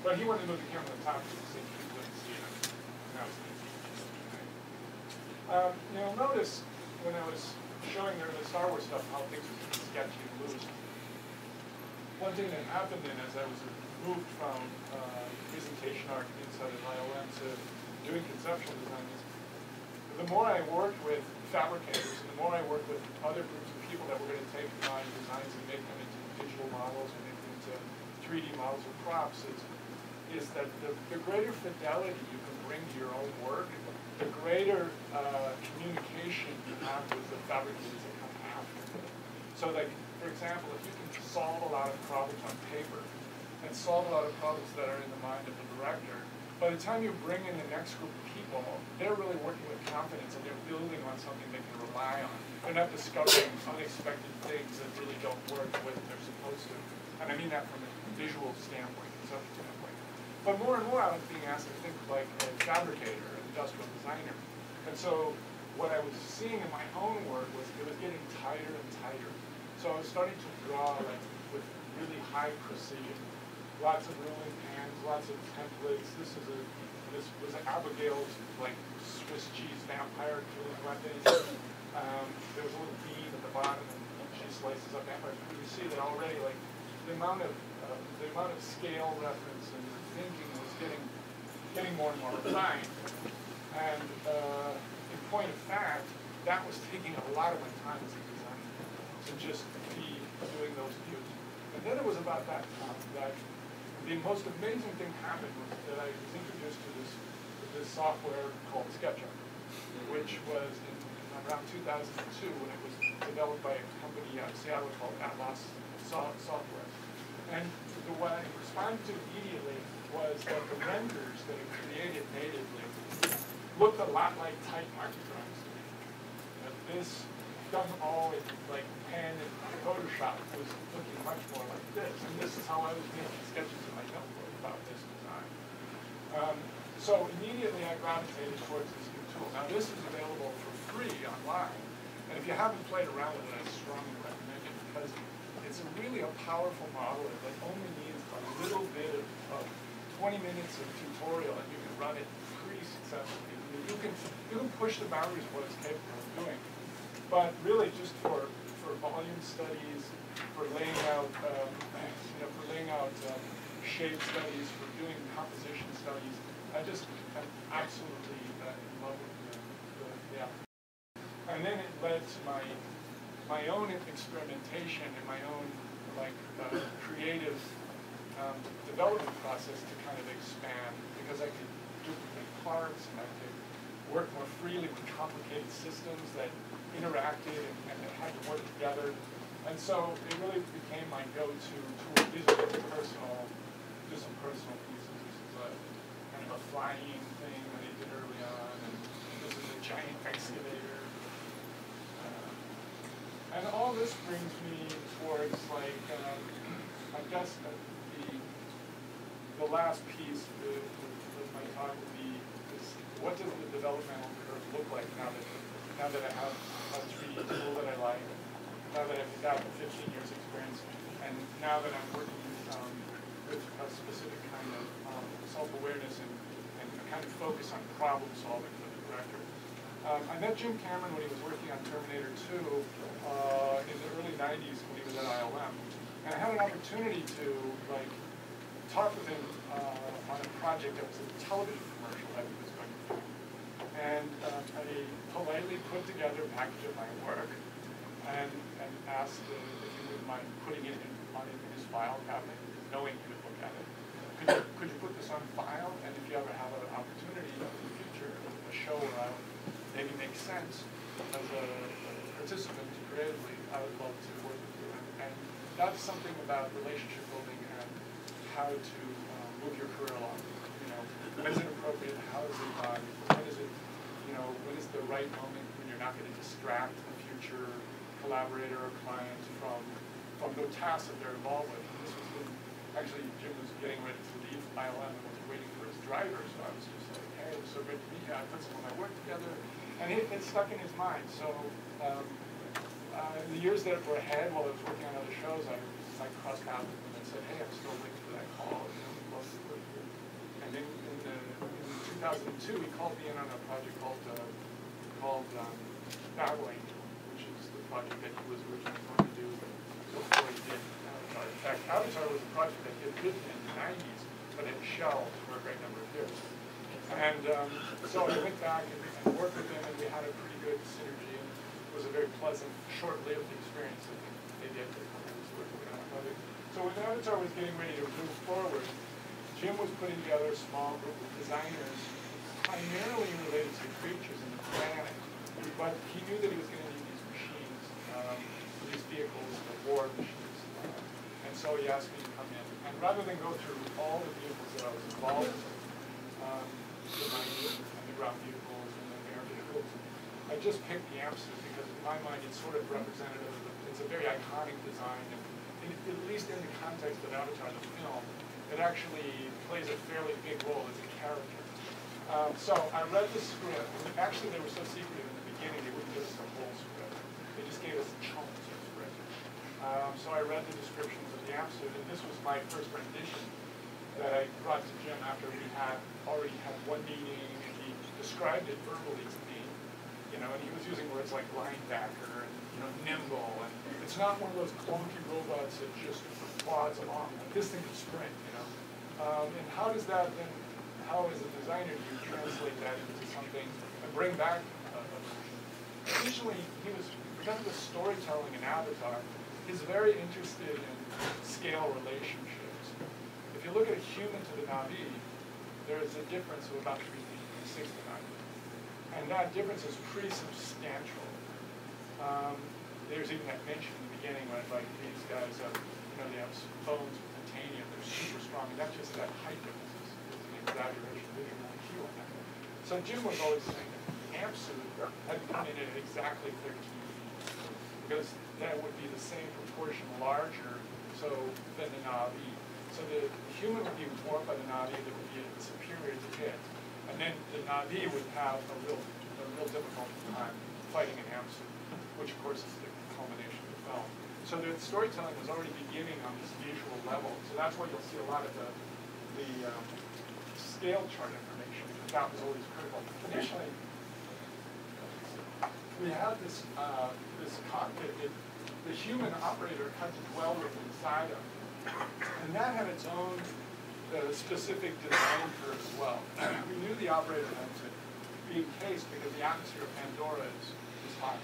But he wanted to move the camera on the top so you couldn't see it. And that was the you'll notice when I was showing her the Star Wars stuff how things were sketchy and loose. one thing that happened then as I was moved from presentation art inside of ILM to doing conceptual design is the more I worked with fabricators and the more I worked with other groups of people that were going to take my designs and make them into digital models and make them into 3D models or props is that the greater fidelity you can bring to your own work, the greater communication you have with the fabricators that come after. So like, for example, if you can solve a lot of problems on paper and solve a lot of problems that are in the mind of the director, by the time you bring in the next group of people, they're really working with confidence and they're building on something they can rely on. They're not discovering unexpected things that really don't work the way that they're supposed to. And I mean that from a visual standpoint, conceptual standpoint. But more and more I was being asked to think like a fabricator, an industrial designer. And so what I was seeing in my own work was it was getting tighter and tighter. So I was starting to draw like with really high precision. Lots of ruling pans, lots of templates. This was Abigail's like Swiss cheese vampire killing weapons. There was a little bean at the bottom, and she slices up vampires. But you see that already, like the amount of scale reference and thinking was getting more and more refined. And in point of fact, that was taking a lot of my time as a designer to just be doing those views. And then it was about that time that the most amazing thing happened was that I was introduced to this software called SketchUp, which was in around 2002 when it was developed by a company out of Seattle called Atlas Software. And the way I responded to immediately was that the renders that it created natively looked a lot like type market drawings to me. That this done all in like pen and Photoshop was looking much more like this. And this is how I was making sketches in my notebook about this design. So immediately I gravitated towards this new tool. Now this is available for free online. And if you haven't played around with it, I strongly recommend it because it's really a powerful model. It like only needs a little bit of 20 minutes of tutorial and you can run it pretty successfully. You can push the boundaries of what it's capable of doing. But really just for volume studies, for laying out, shape studies, for doing composition studies, I'm absolutely in love with the application. And then it led to my own experimentation and my own creative development process to kind of expand because I could duplicate parts and I could work more freely with complicated systems that interacted and had to work together. And so it really became my go-to tool. These are just some personal pieces. This is a kind of a flying thing that I did early on, and this is a giant excavator. And all this brings me towards like, I guess the last piece of my talk would be is what does the developmental curve look like now that I have a 3D tool that I like, now that I've got 15 years experience, and now that I'm working with a specific kind of self-awareness and a kind of focus on problem solving for the director. I met Jim Cameron when he was working on Terminator 2 in the early 90s when he was at ILM. And I had an opportunity to talk with him on a project that was a television commercial that he was going to do. And I politely put together a package of my work and asked if he wouldn't mind putting it on his file cabinet, knowing he would look at it. Could you put this on file? And if you ever have an opportunity in the future, a show where I would maybe make sense as a participant creatively, I would love to work with you. And that's something about relationship building and how to move your career along. When is it appropriate? How is it done? When is it? When is the right moment when you're not going to distract a future collaborator or client from the tasks that they're involved with? And this was when actually Jim was getting ready to leave ILM and was waiting for his driver, so I was just like, hey, it was so great to meet you. I put some of my work together, and it stuck in his mind. So in the years that were ahead, while I was working on other shows, I crossed paths with him and said, hey, I'm still waiting for that call. And then in 2002, he called me in on a project called Babbling, which is the project that he was originally going to do before he did Avatar. fact, Avatar was a project that he had written in the 90s, but had shelved for a great number of years. And so I went back and worked with him, and we had a pretty good synergy. And it was a very pleasant, short-lived experience. I think maybe after a couple of weeks working on a project. So when Avatar was getting ready to move forward, Jim was putting together a small group of designers, primarily related to creatures and the planet. But he knew that he was going to need these machines, these vehicles, the war machines. And so he asked me to come in. And rather than go through all the vehicles that I was involved in, the mining and the ground vehicles and the air vehicles, I just picked the Amsterdam because in my mind it's sort of representative of, it's a very iconic design, and at least in the context of Avatar, the film, it actually plays a fairly big role as a character. So I read the script, and actually they were so secretive in the beginning, they wouldn't give us the whole script. They just gave us chunks of script. So I read the descriptions of the Amsterdam, and this was my first rendition that I brought to Jim after we had already had one meeting, and he described it verbally to me, you know, and he was using words like linebacker and, you know, nimble, and it's not one of those clunky robots that just plods along. Like, this thing can sprint, you know. And how does that then, how as a designer do you translate that into something and bring back a version? Additionally, he was, because of the storytelling in Avatar, he's very interested in scale relationships. If you look at a human to the Na'vi, there is a difference of about 3 feet from 6 to 9 feet. And that difference is pretty substantial. There's even that mention in the beginning when like these guys have, you know, they have bones with titanium, they're super strong, and that's just that height difference is an exaggeration, visual IQ on that. So Jim was always saying that the amp suit had to come in at exactly 13 feet, because that would be the same proportion larger than the Na'vi. So the human would be warped by the Na'vi that would be superior to it. And then the Na'vi would have a real difficult time fighting an amp suit, which of course is the culmination of the film. So the storytelling was already beginning on this visual level. So that's why you'll see a lot of the scale chart information, because that was always critical. Additionally, we had this cockpit that the human operator had to dwell with inside of. And that had its own specific design curve as well. We knew the operator had to be encased because the atmosphere of Pandora is hot.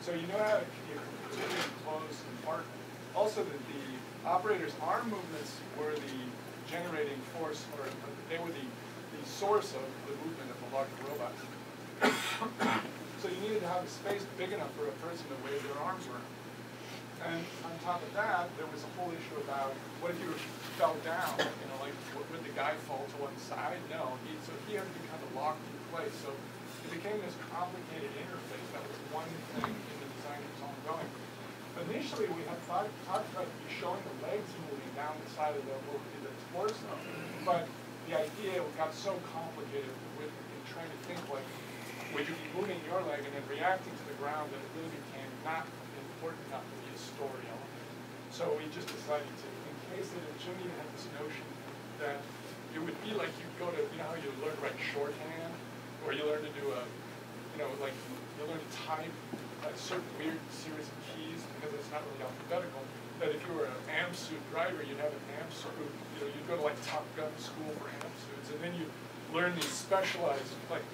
So you know how you're completely enclosed and part. Also, that the operator's arm movements were the generating force, or they were the source of the movement of the larger robots. So you needed to have a space big enough for a person to wave their arms around. And on top of that, there was a whole issue about what if you fell down? You know, like would the guy fall to one side? No, so he had to be kind of locked in place. So it became this complicated interface. That was one thing in the design that was ongoing. Initially, we had talked about showing the legs moving down the side of the torso, but the idea got so complicated with trying to think like, would you be moving your leg and then reacting to the ground that it really became not important enough to be a story element. So we just decided to encase it, and Jim even had this notion that it would be like you go to, you know how you learn to write shorthand, or you learn to do like you learn to type a certain weird series of keys because it's not really alphabetical. That if you were an amp suit driver, you'd have an amp suit, you know, you'd go to like Top Gun school for amp suits, and then you learn these specialized like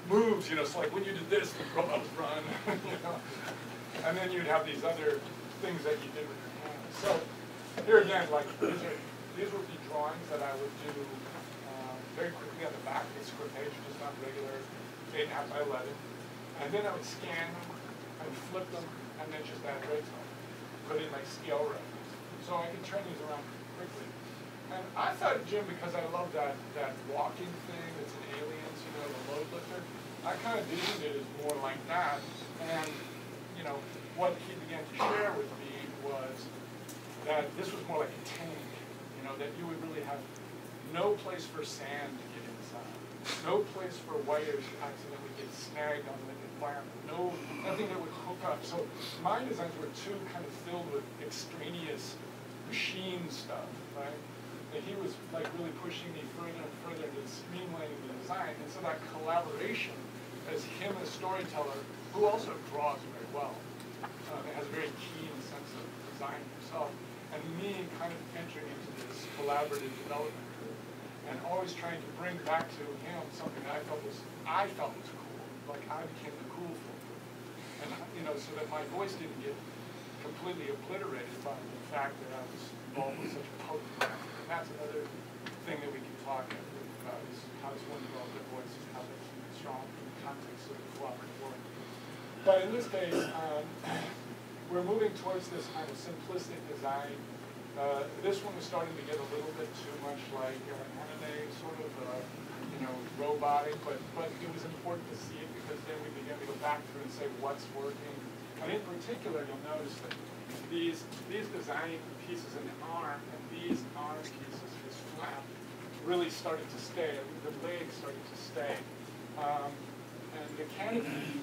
moves, you know, so like when you did this, the robot would run, you know. And then you'd have these other things that you did with your hands. So here again, like these would be drawings that I would do very quickly on the back of the script page, just on regular 8.5 by 11. And then I would scan them, I would flip them, and then just add rates on them. Put in like scale reference. So I could turn these around quickly. And I thought Jim, because I love that walking thing that's in Aliens, you know, the load lifter, I kind of visioned it as more like that. And you know, what he began to share with me was that this was more like a tank, you know, that you would really have no place for sand to get inside, no place for wires to accidentally get snagged on the environment, nothing that would hook up. So my designs were too kind of filled with extraneous machine stuff, right? And he was like really pushing me further and further into streamlining the design. And so that collaboration as him as a storyteller, who also draws very well, has a very keen sense of design himself, and me collaborative development group, and always trying to bring back to him something that I felt was cool, like I became the cool fool, and so that my voice didn't get completely obliterated by the fact that I was involved with such a potent practice. And that's another thing that we can talk about is how does one develop their voice, how they keep it strong in the context of cooperative work. But in this case, we're moving towards this kind of simplistic design. This one was starting to get a little bit too much like anime, sort of, robotic, but it was important to see it because then we began to go back through and say what's working. And in particular, you'll notice that these design pieces in the arm and these arm pieces, this flap, really started to stay. The legs started to stay. And the canopy,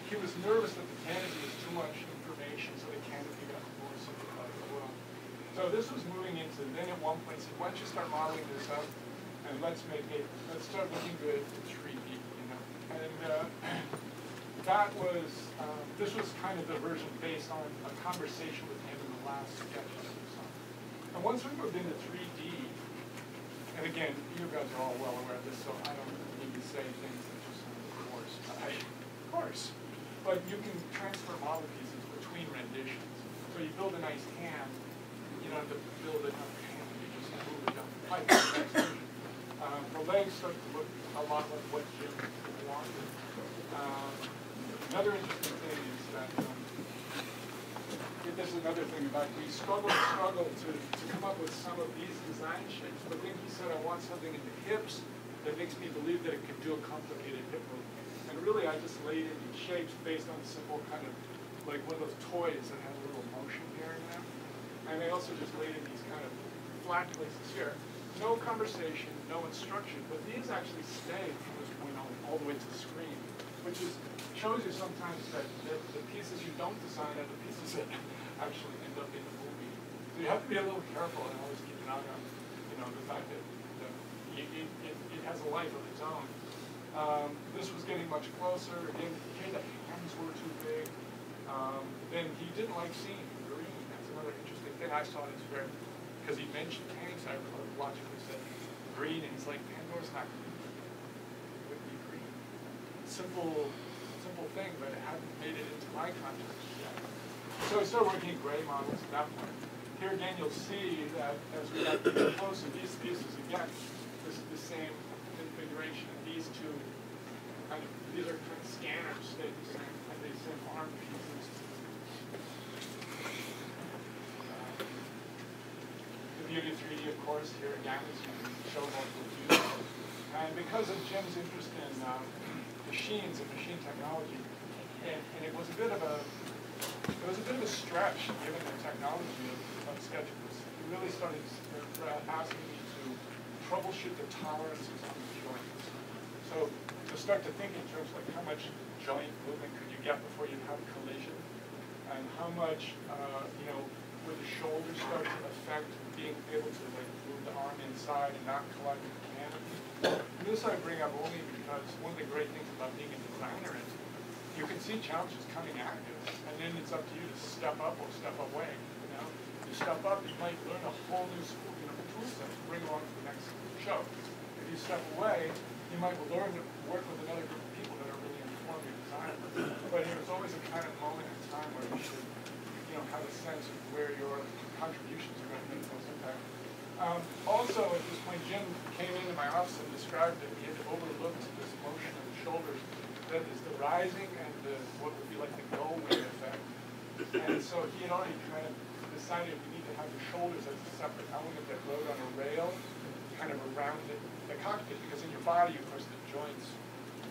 he was nervous that the canopy was too much information, so the canopy got more simplified as well. So this was moving into, then at one point, said, why don't you start modeling this up, and let's start looking good in 3D, And that was, this was kind of the version based on a conversation with him in the last sketch that we saw. And once we moved into 3D, and again, you guys are all well aware of this, so I don't need to say things that just sound of course. But you can transfer model pieces between renditions. So you build a nice hand, you don't have to build another hand, you just move it down the pipe. The legs start to look a lot like what Jim wanted. Another interesting thing is that there's another thing about we struggled to come up with some of these design shapes, but then he said, I want something in the hips that makes me believe that it can do a complicated hip movement. And really, I just laid in these shapes based on simple kind of, like one of those toys that has a little motion here and there. And I also just laid in these kind of flat places here. No conversation, no instruction, but these actually stay from this point on all the way to the screen, which shows you sometimes that the pieces you don't design are the pieces that actually end up in the movie. So you have to be a little careful and always keep an eye on, the fact that it has a life of its own. This was getting much closer. Again, here the hands were too big. Then he didn't like seeing green. That's another interesting thing. I saw this very, because he mentioned tanks. I logically said green, and he's like, Pandora's not green. It wouldn't be green. Simple thing, but it hadn't made it into my context yet. So we started working in gray models at that point. Here again, you'll see that as we got closer, these pieces again, this is the same configuration. And these two, these are kind of scanners, stay the same, and the same arm pieces. The beauty of 3D, of course, here again is you can show multiple views. And because of Jim's interest in machines and machine technology, and it was a bit of a stretch given the technology of sketchbooks. He really started asking me to troubleshoot the tolerances on the joints. So to start to think in terms like how much joint movement could you get before you have a collision, and how much would the shoulder start to affect being able to move the arm inside and not collide with the canopy. And this I bring up only because one of the great things about being a designer is you can see challenges coming at you, and then it's up to you to step up or step away. You step up, you might learn a whole new tool set to bring along to the next show. If you step away, you might learn to work with another group of people that are really informed your design. But there's always a kind of moment in time where you should, have a sense of where your contributions are going to make the most impact. Also, at this point, Jim came into my office and described that he had overlooked this motion of the shoulders. That is the rising and what would be like the go-away effect. And so he had already kind of decided we need to have the shoulders as a separate element that rode on a rail, kind of around the cockpit, because in your body, of course, the joints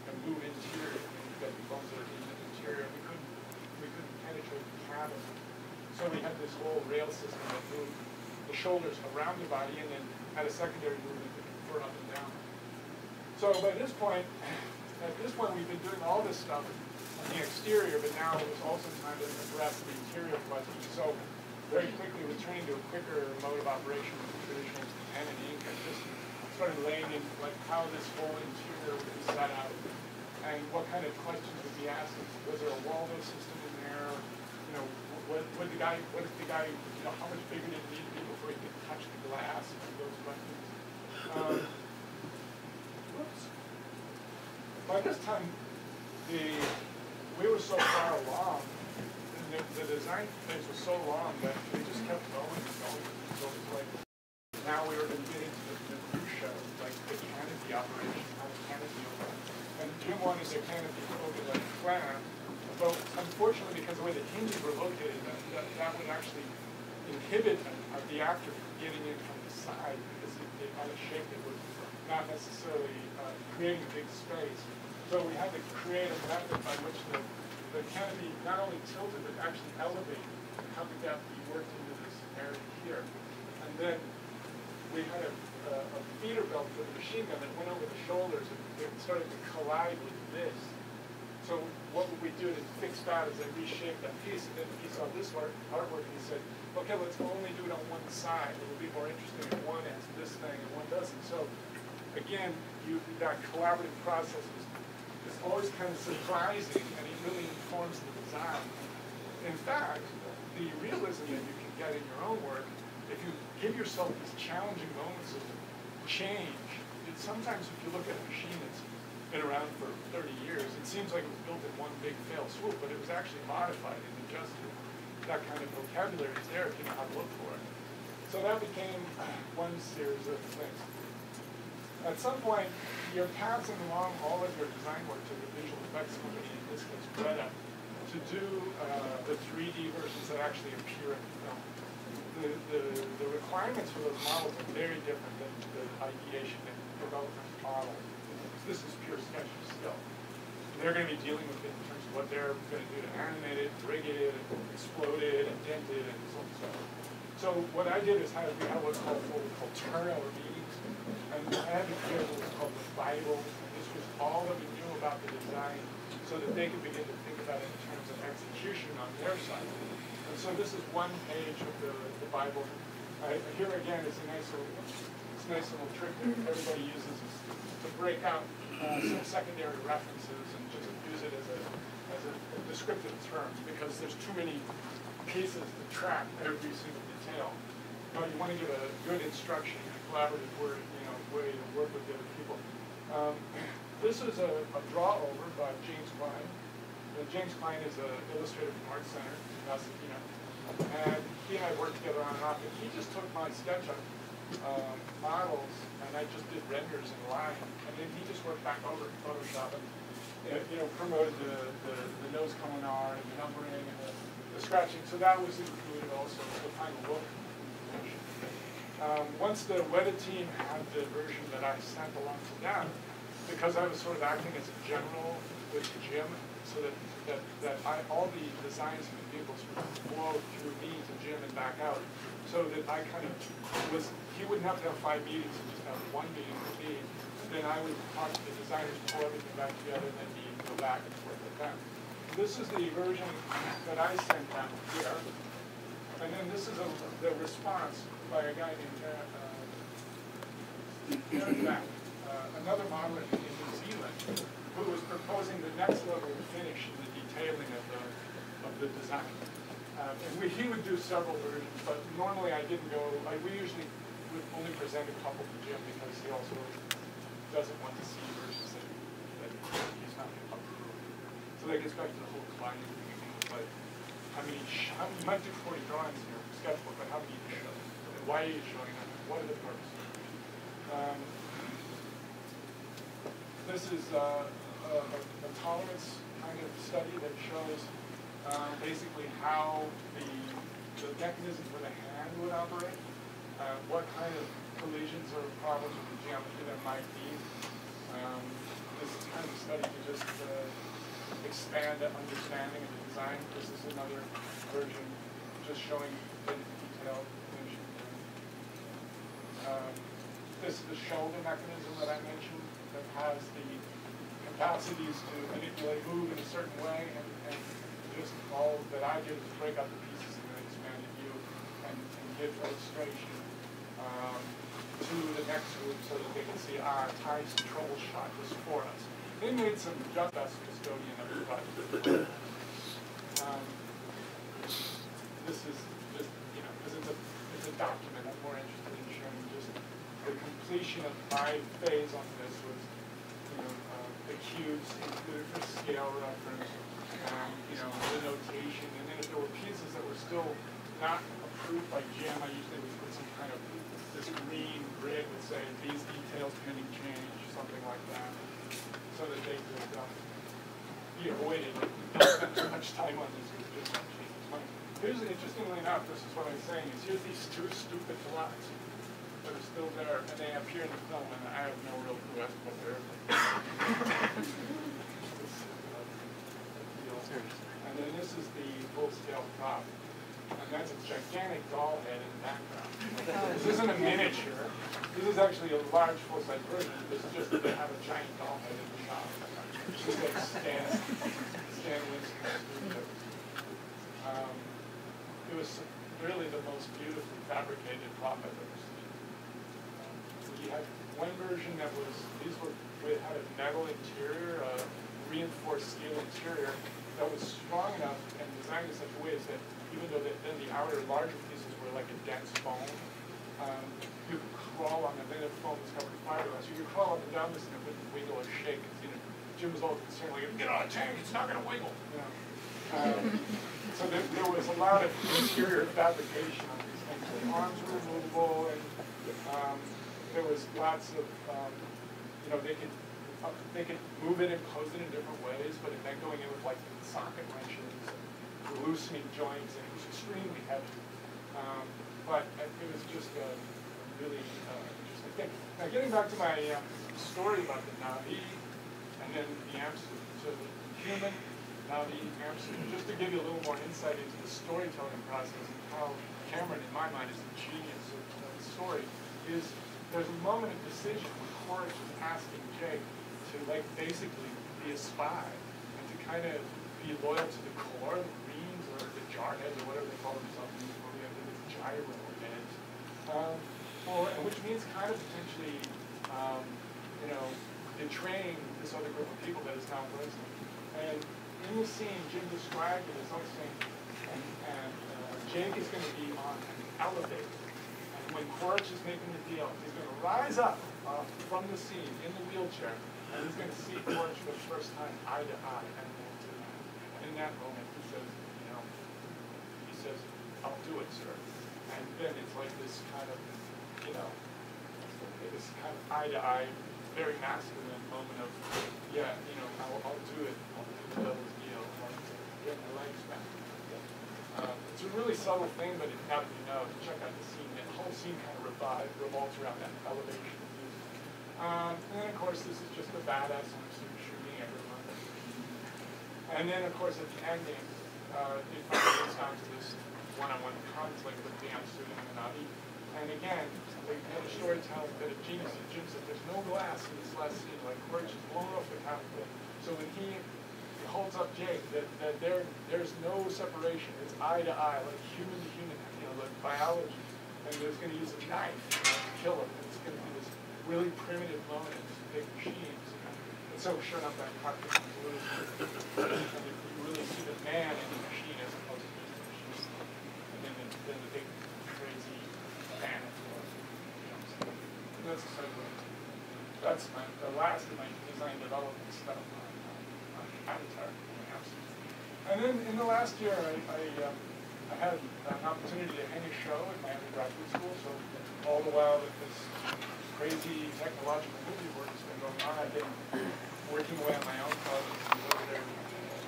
can move interior. You've got the bones that are in the interior. We couldn't penetrate the cabin. So we had this whole rail system that moved the shoulders around the body and then had a secondary movement for up and down. So by this point, we've been doing all this stuff on the exterior, but now it was also time to address the interior question. So very quickly returning to a quicker mode of operation with the traditional pen and ink, and just started laying in how this whole interior would be set out and what kind of questions would be asked. Was there a Waldo system in there? Would the the guy, you know, how much bigger did it need to be before he could touch the glass and those questions. Whoops. By this time, we were so far along, and the design phase was so long that we just kept going and going. So it was like, now we were going to get into the minutia, like the canopy operation, how the canopy over. And Jim wanted the canopy over like flat, but unfortunately, because of the way the hinges were located, that would actually inhibit the actor from getting in from the side, because it had a shape that was not necessarily creating a big space. So we had to create a method by which the canopy not only tilted, but actually elevated. How could that be worked into this area here? And then we had a feeder belt for the machine gun that went over the shoulders, and it started to collide with this. So what would we do to fix that is I reshaped that piece, and then he saw this artwork, and he said, okay, let's only do it on one side. It will be more interesting if one has this thing and one doesn't. So again, that collaborative process is always kind of surprising, and it really informs the design. In fact, the realism that you can get in your own work, if you give yourself these challenging moments of change, sometimes if you look at a machine that's been around for 30 years, it seems like it was built in one big fail swoop, but it was actually modified and adjusted. That kind of vocabulary is there if you know how to look for it. So that became one series of things. At some point, you're passing along all of your design work to the visual effects company, in this case Greta, to do the 3D versions that actually appear in the film. The requirements for those models are very different than the ideation and development model. This is pure sketch still. They're going to be dealing with it in terms of what they're going to do to animate it, rig it, explode it, and dent it, and so on and so forth. So what I did is we had what's called turnover meetings, and I had to create what was called the Bible, and this was all that we knew about the design, so that they could begin to think about it in terms of execution on their side. And so this is one page of the Bible. Here again is a nice little trick that everybody uses to break out some secondary references and just use it as a descriptive term, because there's too many pieces to track every single detail. But you want to give a good instruction, a collaborative way to work with the other people. This is a draw over by James Klein. James Klein is an illustrator from Art Center in Pasadena, and he and I worked together on and off. And he just took my SketchUp models, and I just did renders in line, and then he just worked back over in Photoshop and promoted the nose cone art and the numbering and the scratching. So that was included also, the final look. Once the Weta team had the version that I sent along to them, because I was sort of acting as a general with Jim, so that all the designs for the vehicles would flow through me to Jim and back out, so that I kind of he wouldn't have to have 5 meetings and just have one meeting with me. Then I would talk to the designers, pull everything back together, and then go back and forth with them. This is the version that I sent them here. And then this is the response by a guy named Aaron Mack, another modeler in New Zealand, who was proposing the next level of finish in the detailing of the design. And he would do several versions, but normally I didn't go. We usually would only present a couple to Jim, because he also doesn't want to see versions that he's not going to approve. So that gets back to the whole client thing. But you might do 40 drawings in your sketchbook, but how many do you show? And why are you showing them? What are the purposes? This is a tolerance kind of study that shows basically how the mechanism for the hand would operate, what kind of collisions or problems with the geometry there might be. This is kind of a study to just expand that understanding of the design. This is another version just showing the detailed finishing. This is the shoulder mechanism that I mentioned that has the capacities to manipulate, move in a certain way, and just all that I did was break out the pieces in an expanded view and give illustration to the next group so that they can see, Ty's troubleshot was for us. They made some just custodian of the project. This is culmination of my phase on this was, the cubes included for scale reference, the notation, and then if there were pieces that were still not approved by Jim, I usually would put some kind of this green grid that say these details pending change, something like that, so that they could be avoided. Don't spend too much time on this because just not changes money. Here's, interestingly enough, this is what I'm saying, is here's these two stupid plots that are still there, and they appear in the film, and I have no real clue as to what they're. And then this is the full-scale prop. And that's a gigantic doll head in the background. This isn't a miniature. This is actually a large full-size version. This is just that they have a giant doll head in the shop. It's just like Stan Winston. It was really the most beautifully fabricated prop I've ever seen. We had one version that was, had a metal interior, a reinforced steel interior that was strong enough and designed in such a way that even though then the outer larger pieces were like a dense foam, you could crawl on them. Then the foam was covered in fiberglass. You could crawl up and down this and it wouldn't wiggle or shake. Jim was always concerned, like, get on a tank, it's not going to wiggle. So there was a lot of interior fabrication on these things. The arms were removable, and there was lots of, they could move it and pose it in different ways, but it meant going in with like socket wrenches, loosening joints, and it was extremely heavy. But it was just a really interesting thing. Now, getting back to my story about the Navi and then the Amsterdam, so the human Navi Amsterdam, just to give you a little more insight into the storytelling process and how Cameron, in my mind, is the genius of the story, is there's a moment of decision when Horace is asking Jake to basically be a spy and to kind of be loyal to the core, the Marines or the Jarheads or whatever they call themselves in this movie, under this gyro heads, and which means kind of potentially, betraying this other group of people that is now present. And in the scene, Jim described it as something, and Jake is going to be on an elevator. When Quaritch is making the deal, he's going to rise up from the scene in the wheelchair, and he's going to see Quaritch for the first time eye to eye. And in that moment, he says, I'll do it, sir. And then it's like this kind of, this kind of eye to eye, very masculine moment of, I'll do it. I'll fulfill this deal. I'll get my legs back. It's a really subtle thing, but now that you know, to check out the scene, the whole scene kind of revolves around that elevation of music. And then, of course, this is just a badass shooting everyone. And then, of course, at the ending, it finally gets down to this one-on-one conflict with the Amsterdam and the Navi. And again, they had a storytelling bit of genius. Jim said, there's no glass in this last scene. Like, Quaritch is blown off the cockpit. So when he holds up Jake, that there's no separation. It's eye to eye, like human to human, like biology. And there's going to use a knife to kill him. And it's going to be this really primitive moment in these big machines. And so sure enough, that cockpit is blue. And you really see the man in the machine as opposed to just the machine. And then the big crazy fan of course. And that's a segue. That's the last of my design development stuff on Avatar. And then in the last year, I had an opportunity to hang a show at my undergraduate school. So all the while that this crazy technological movie work has been going on, I've been working away on my own projects and over there,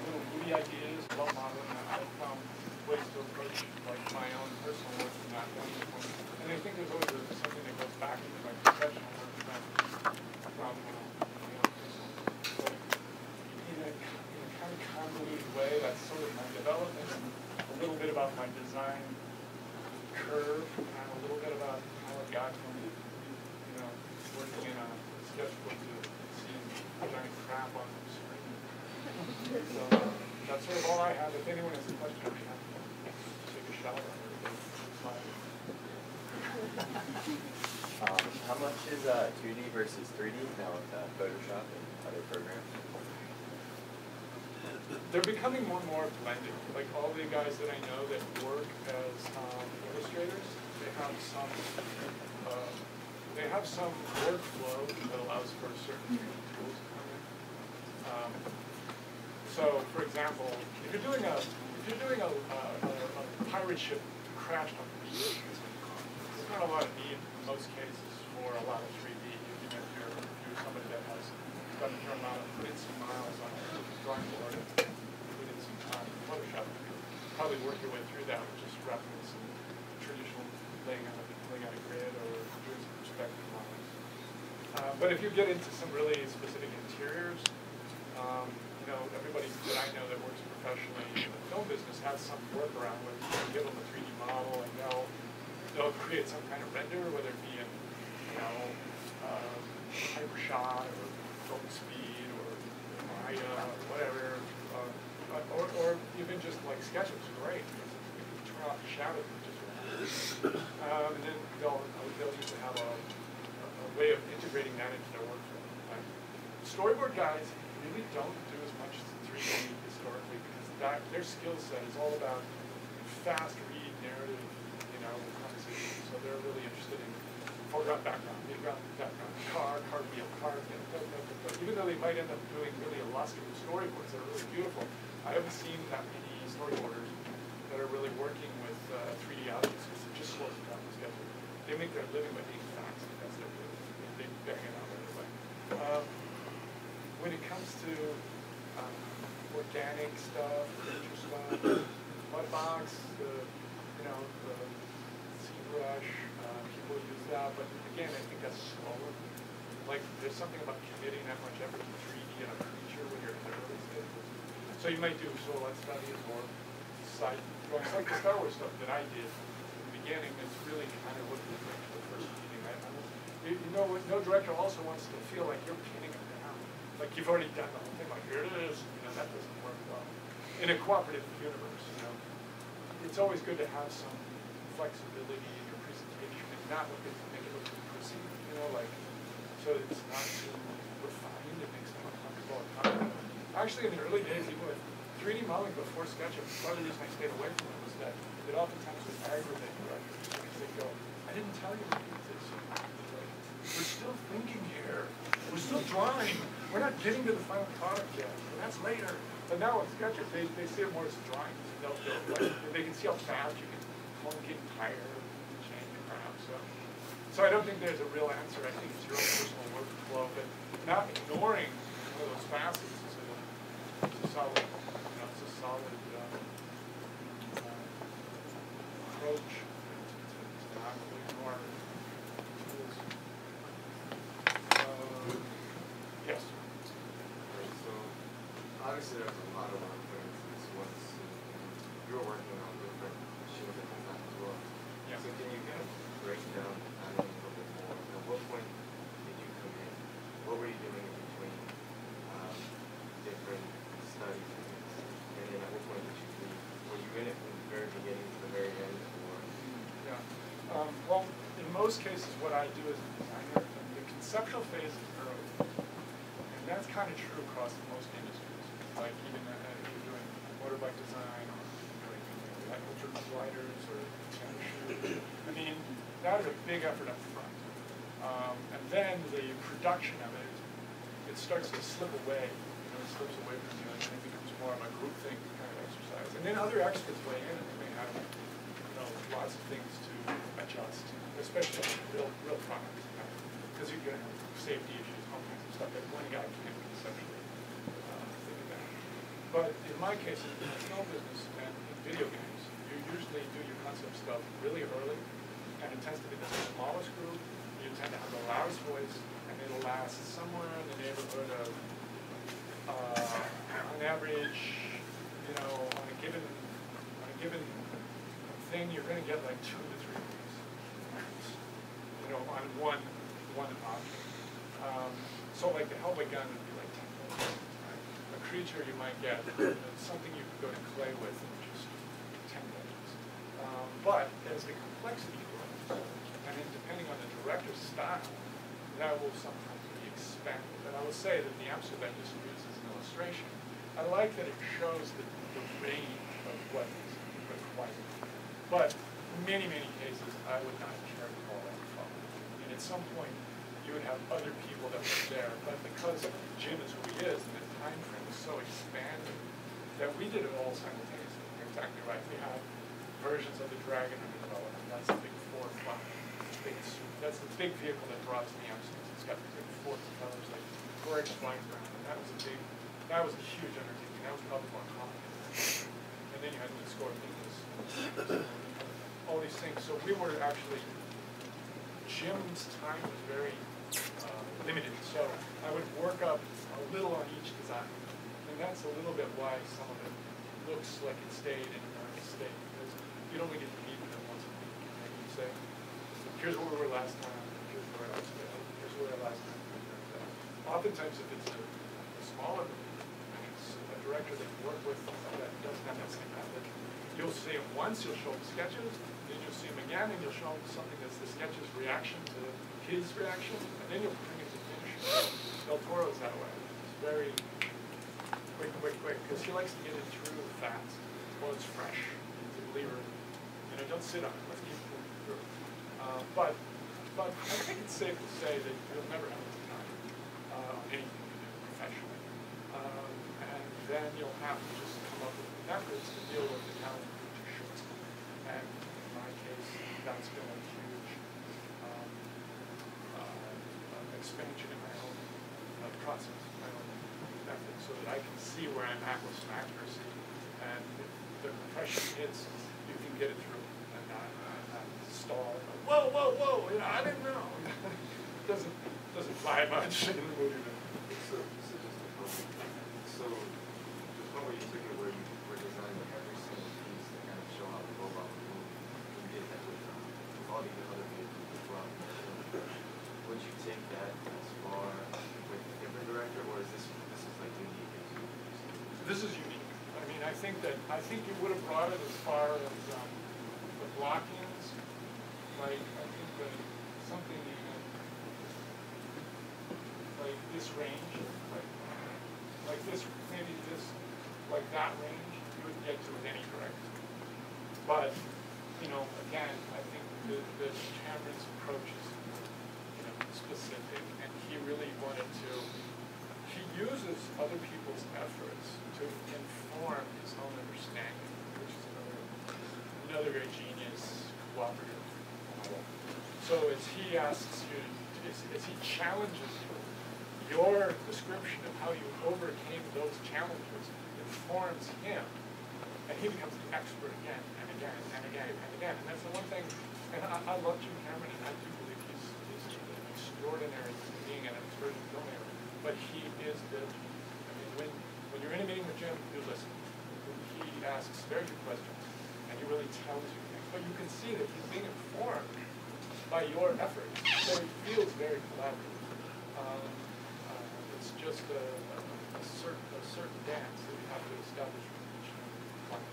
little movie ideas, about modeling. I've found ways to approach my own personal work in that one. And I think there's always something that goes back into my professional work from in a kind of convoluted way. That's sort of my development, and a little bit about my design curve, and a little bit about how it got from working in a sketchbook to seeing giant crap on the screen. So that's sort of all I have. If anyone has a question, I'm happy to take a shot at it. How much is 2D versus 3D now with Photoshop and other programs? They're becoming more and more blended. Like all the guys that I know that work as illustrators, they have some they have some workflow that allows for certain tools to come in. So, for example, if you're doing a pirate ship crashed on the beach, there's not a lot of need in most cases for a lot of 3D. Even if you're somebody that has got a fair amount of put in some miles on a drawing board and put in some time in Photoshop, probably work your way through that with just wrapping some traditional laying out a grid or doing some perspective models. But if you get into some really specific interiors, you know, everybody that I know that works professionally in the film business has some workaround where you can give them a 3D model and they'll create some kind of render, whether it be in, you know, hypershot or film speed or Maya or whatever, or even just like SketchUp is great because you can turn off the shadows and just and then they'll usually have a way of integrating that into their workflow. Storyboard guys really don't do as much 3D historically because their skill set is all about fast read narrative, you know, conversation. So they're really interested in foreground, background, midground, background, car wheel, even though they might end up doing really illustrative storyboards that are really beautiful. I haven't seen that many storyboarders that are really working with 3D objects because it just slows it down the schedule. They make their living by being fast. That's their living. They bang it out right away. When it comes to organic stuff, nature stuff, Mudbox, the ZBrush, people use that, but again, I think that's slower. Like, there's something about committing that much effort to 3D in a creature when you're in the early stages. So you might do silhouette studies or side drawings, like the Star Wars stuff that I did in the beginning. It's really kind of what the first meeting. You know, no director also wants to feel like you're pinning them down. Like you've already done the whole thing, like here it is. You know, that doesn't work well. In a cooperative universe, you know, it's always good to have some flexibility in your presentation and not make it look too prissy, you know, like, so it's not too refined, it makes them uncomfortable. Actually, in the early days, even with 3D modeling before SketchUp, part of the reason I stayed away from it was that it oftentimes would aggravate directors because they'd go, I didn't tell you to do this. Like, we're still thinking here. We're still drawing. We're not getting to the final product yet. And that's later. But now with SketchUp, they see it more as drawings. They can see how fast you can plunk in higher and change it around. So I don't think there's a real answer. I think it's your own personal workflow, but not ignoring one of those facets is a solid, it's a solid approach to not ignore tools. Yes. So obviously there's a lot of influences once you're working on different machines at the time as well. Yeah. So can you kind of break down a little bit more? At what point did you come in? What were you doing in between different studies? And then at what point did you leave? Were you in it from the very beginning to the very end? Or? Yeah. Well, in most cases, what I do as a designer, the conceptual phase is early. And that's kind of true across most industries. Like even if you're doing motorbike design, or doing like ultra gliders or shoes. I mean, that is a big effort up front. And then the production of it, it starts to slip away. You know, it slips away from you, and then it becomes more of a group thing kind of exercise. And then other experts weigh in, and they may have, you know, lots of things to adjust, especially real products, because you're going to have safety issues, all kinds of stuff that one guy can't conceptually think about. But in my case, in the film business and in video games, you usually do your concept stuff really early, and it tends to be the smallest group. You tend to have the loudest voice, and it'll last somewhere in the neighborhood of, on average, you know, on a given thing, you're going to get like 2 to 3 weeks, you know, on one object. So like the Hellboy gun would be like 10 minutes. Right? A creature you might get something you can go to clay with in just 10 minutes. But as the complexity grows, and then depending on the director's style, that will sometimes be expanded. But I will say that the Amsterdam that just used as an illustration, I like that it shows the range of what is required. But in many, many cases, I would not care to call that fun. I mean, at some point, you would have other people that were there. But because Jim is who he is, and the time frame is so expanded, that we did it all simultaneously. You're exactly right. We have versions of the Dragon under development. That's the big 4-5. That's the big vehicle that brought us the Ellingson. It's got the big 4 propellers, like gorgeous flying ground. And that was a huge undertaking. That was probably more complicated. And then you had to score leaders, all these things. So we were actually, Jim's time was very limited. So I would work up a little on each design. And that's a little bit why some of it looks like it stayed in a state, because you'd only get to meet with them once a week. And you'd say, here's where we were last time, here's where I was today, here's where we were last time. Oftentimes if it's a smaller movie, and it's a director that you work with that doesn't have that same method, you'll see him once, you'll show him sketches, then you'll see him again, and you'll show him something that's the sketch's reaction to his reaction, and then you'll bring it to finish. Del Toro's that way. It's very quick, because he likes to get it through fast while it's fresh. He's a believer. Don't sit on it. Let's keep moving through. But I think it's safe to say that you'll never have enough time on anything you do professionally. And then you'll have to just come up with methods to deal with the talent you're short. And in my case, that's been a huge expansion in my own process, my own method, so that I can see where I'm at with some accuracy. And if the pressure hits, you can get it through and not stall. Whoa! I didn't know. It doesn't fly much in the movie. So the point where you took it, where you were designing every single piece to kind of show how the robot would move, you did that with all the other vehicles as well. Would you take that as far with a different director, or is this is like unique? This is unique. I mean, I think you would have brought it as far as the blockings. Like, I think that something even like this range, like this, maybe this, like that range, you would get to with any director. But, again, I think the Cameron's approach is, specific, and he really wanted to, he uses other people's efforts to inform his own understanding, which is another very genius cooperative model. So as he asks you, as he challenges you, your description of how you overcame those challenges informs him, and he becomes the expert again and again and again and again. And that's the one thing, and I love Jim Cameron, and I do believe he's an extraordinary being and an extraordinary filmmaker, but he is the, when you're in a meeting with Jim, you listen. He asks very good questions, and he really tells you things. But you can see that he's being informed by your efforts, so he feels very collaborative. It's just a certain dance that you have to establish with each client.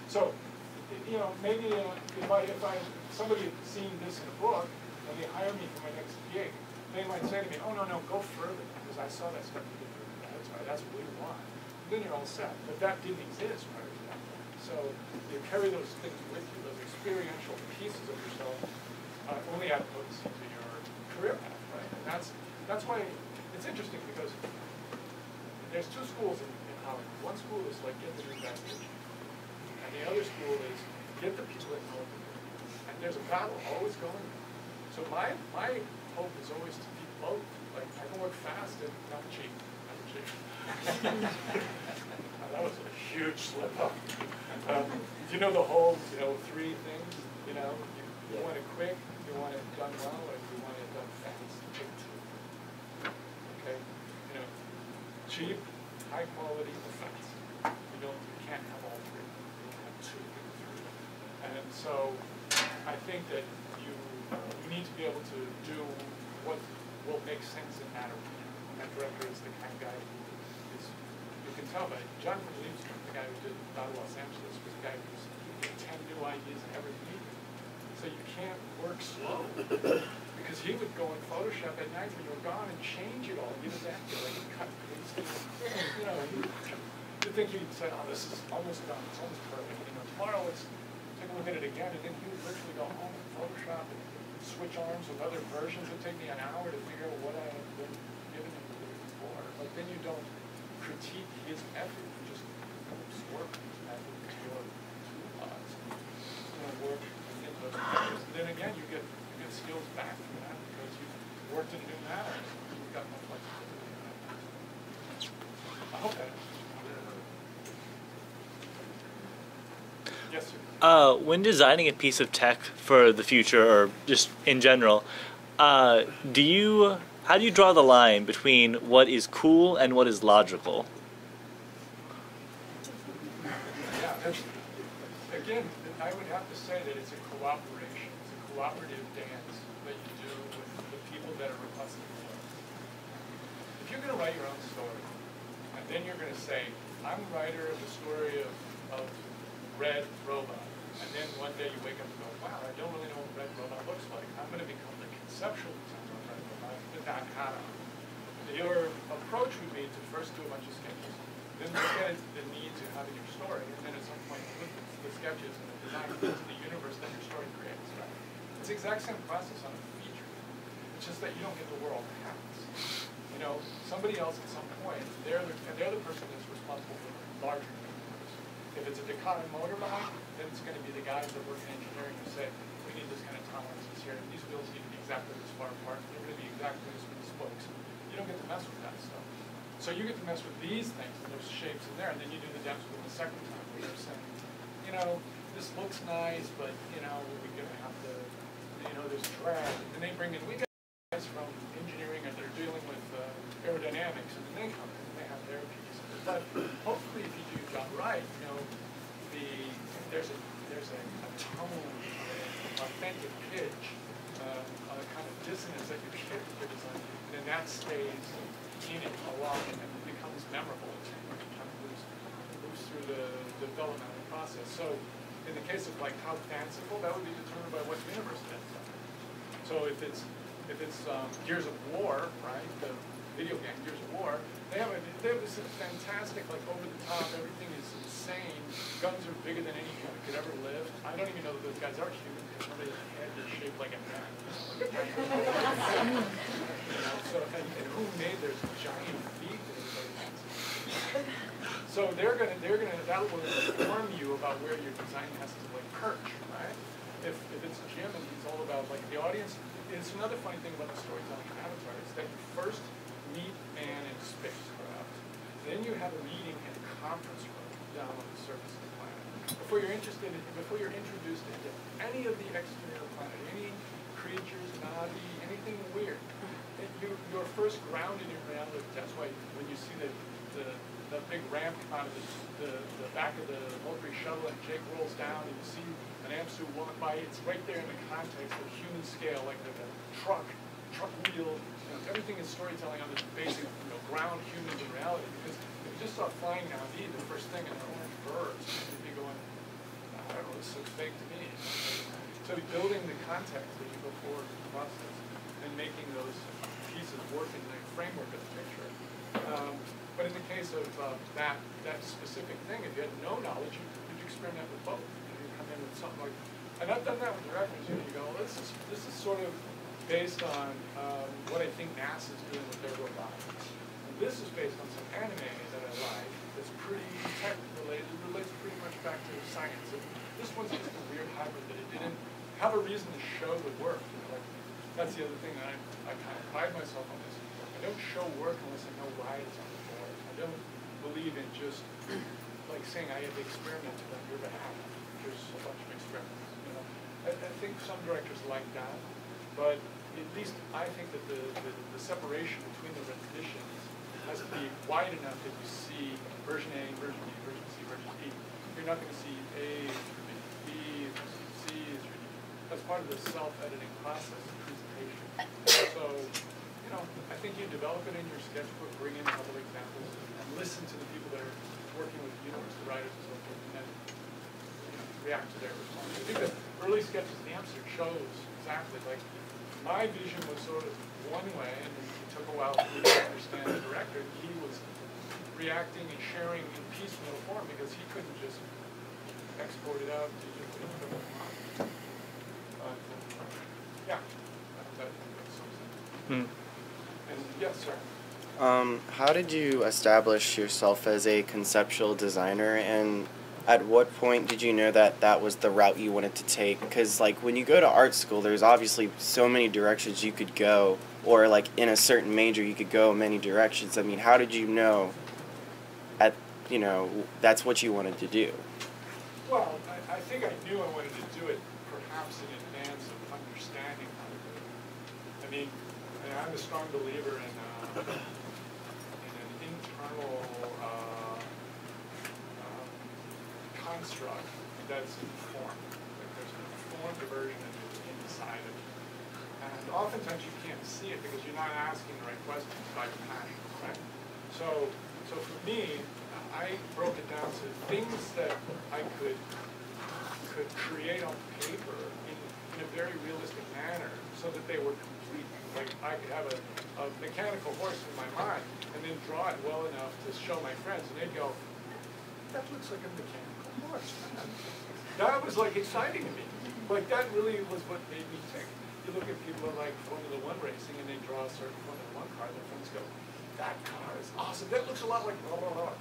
So, maybe if somebody had seen this in a book and they hire me for my next gig, they might say to me, "Oh no, go further, because I saw that stuff you did. That's what we want." And then you're all set. But that didn't exist prior to that. So you carry those things with you, those experiential pieces of yourself, only add potency to your career path, right? And that's why it's interesting, because there's two schools in Hollywood. One school is like, get the new message, and the other school is get the people that know what to do. And there's a battle always going on. So my hope is always to be both. Like, I can work fast and not cheap. That was a huge slip up. You know the whole, 3 things. You want it quick, you want it done well, or you want it done fast. Take 2. Okay, cheap, high quality, or fast. You can't have all 3. You have 2 and 3. And so I think that you need to be able to do what will make sense and matter. And that director is the kind of guy who is, you can tell by Jonathan Liebstrom, the guy who did Battle Los Angeles, was the guy who's getting 10 new ideas in every meeting. So you can't work slow, because he would go in Photoshop at night when you were gone and change it all. He was active, like cut and paste. You'd think he'd say, "Oh, this is almost done. It's almost perfect. Tomorrow let's take a look at it again." And then he would literally go home and Photoshop and switch arms with other versions. It take me an hour to figure out what I had been given him before. Like then you don't critique his effort, you just absorb his effort into your toolbox. It's going to work within those measures. And then again, you get skills back from that because you've worked in new matters. You've got more flexibility in that. I hope that answers. Yes, sir. When designing a piece of tech for the future, or just in general, how do you draw the line between what is cool and what is logical? Yeah, again, I would have to say that it's a cooperation. It's a cooperative dance that you do with the people that are requesting the work. If you're going to write your own story, and then you're going to say, I'm a writer of the story of Red Robot, and then one day you wake up and go, wow, I don't really know what Red Robot looks like. I'm going to become the conceptual designer of Red Robot with that hat on. Your approach would be to first do a bunch of sketches, then look at the needs you have in your story, and then at some point put the sketches and the design into the universe that your story creates. Right? It's the exact same process on a feature. It's just that you don't get the world hats. You know, somebody else at some point, they're the person that's responsible for the larger universe. If it's a Dakota motorbike, then it's going to be the guys that work in engineering who say, we need this kind of tolerances here, and these wheels need to be exactly this far apart, they're going to be exactly this many spokes. You don't get to mess with that stuff. So you get to mess with these things, and there's shapes in there, and then you do the depth with the second time, where you're saying, you know, this looks nice, but, you know, we're going to have to, you know, there's drag. And then they bring in, we got guys from engineering, and they're dealing with aerodynamics, and then they come in, and they have their piece. But hopefully, if you do your job right, you know, there's a tone, an authentic pitch, a kind of dissonance that you get with your design, and then that stays in it along and becomes memorable. It kind of moves through the developmental process. So in the case of like how fanciful, that would be determined by what universe it is. So if it's Gears of War, right? The video game Gears of War, they have this fantastic, like over the top, everything is insane. Guns are bigger than any human could ever live. I don't even know that those guys are human because somebody's head is shaped like a man. So, and who made their giant feet? So that will inform you about where your design has to like perch, right? If it's Jim and he's all about like the audience, it's another funny thing about the storytelling in Avatar is that you first meet man in spacecraft, then you have a meeting in a conference room down on the surface of the planet. Before you're introduced into any of the exterior of the planet, any creatures, Navi, anything weird, you're first grounded in reality. That's why when you see the big ramp come out of the back of the Valkyrie shuttle and Jake rolls down and you see an Amsu walk by, it's right there in the context of human scale, like the truck wheel. You know, everything is storytelling on this basic, ground humans in reality. Because if you just saw flying Navi, the first thing in the orange birds, you'd be going, I don't know, this looks fake to me. So building the context as you go forward in the process and making those pieces work in the framework of the picture. But in the case of that specific thing, if you had no knowledge, you'd experiment with both. You come in with something like, and I've done that with directors. You go, this is sort of based on what I think NASA is doing with their robotics. And this is based on some anime that I like. That's pretty tech related. It relates pretty much back to science. And this one's just a weird hybrid that it didn't have a reason to show the work. Like, that's the other thing that I kind of pride myself on this. I don't show work unless I know why it's on the board. I don't believe in just like saying I have experimented on your behalf. Here's a bunch of experiments. I think some directors like that, but at least I think that the separation between the renditions has to be wide enough that you see version A, version B, version C, version D. You're not going to see A through B through C through D. That's part of the self-editing process of presentation. So, I think you develop it in your sketchbook, bring in a couple of examples, and listen to the people that are working with the universe, the writers and so forth, and then react to their response. I think the early sketches in Amsterdam shows exactly, like, my vision was sort of one way, and it took a while for me to understand the director. He was reacting and sharing in piecemeal form because he couldn't just export it out to Yeah, that makes some sense. Mm. And yes, sir. How did you establish yourself as a conceptual designer, and at what point did you know that that was the route you wanted to take? Because, like, when you go to art school, there's obviously so many directions you could go, or, like, in a certain major, you could go many directions. I mean, how did you know, that's what you wanted to do? Well, I think I knew I wanted to do it perhaps in advance of understanding how to do it. I mean, I'm a strong believer in an internal construct that's informed. Like there's an informed version of it inside of you. And oftentimes you can't see it because you're not asking the right questions by your passion, right? So for me, I broke it down to things that I could create on paper in a very realistic manner so that they were complete. Like I could have a mechanical horse in my mind and then draw it well enough to show my friends, and they'd go, that looks like a mechanical horse, man. That was like exciting to me. Like that really was what made me tick. You look at people like Formula One racing and they draw a certain Formula One car, their friends go, that car is awesome. That looks a lot like blah, blah, blah.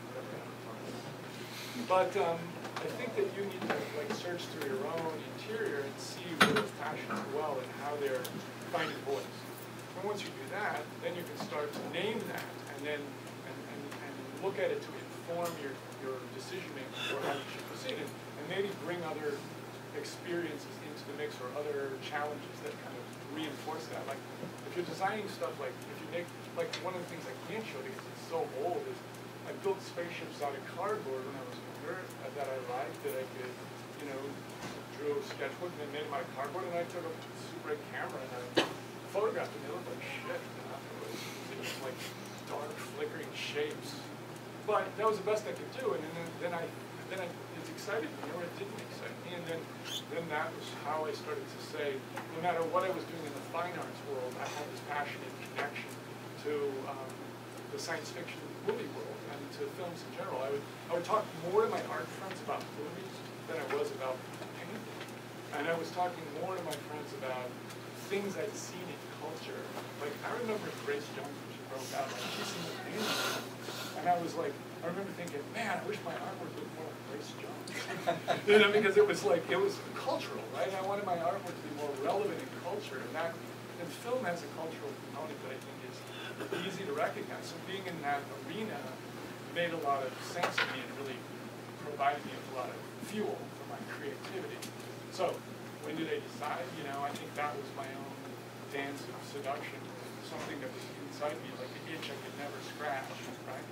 But I think that you need to like search through your own interior and see where those passions well and how they're finding voice. And once you do that, then you can start to name that and then and look at it to inform your decision making for how you should proceed and maybe bring other experiences into the mix or other challenges that kind of reinforce that. Like if you're designing stuff, like if you make, like one of the things I can't show because it's so old is I built spaceships out of cardboard when I was younger that I liked, that I could, drew a sketchbook and then made them out of cardboard, and I took a Super 8 camera and I photographed them. They looked like shit. It was like dark, flickering shapes. But that was the best I could do, and then it excited me, or it didn't excite me, and then that was how I started to say, no matter what I was doing in the fine arts world, I had this passionate connection to the science fiction movie world and to films in general. I would talk more to my art friends about movies than I was about painting, and I was talking more to my friends about things I'd seen in culture. Like I remember Grace Jones when she broke out, like she's seen the painting. And I was like, I remember thinking, man, I wish my artwork looked more like Grace Jones. Because it was cultural, right? I wanted my artwork to be more relevant in culture. And film has a cultural component that I think is easy to recognize. So being in that arena made a lot of sense to me and really provided me with a lot of fuel for my creativity. So when did I decide? I think that was my own dance of seduction, something that was inside me, like an itch I could never scratch, right?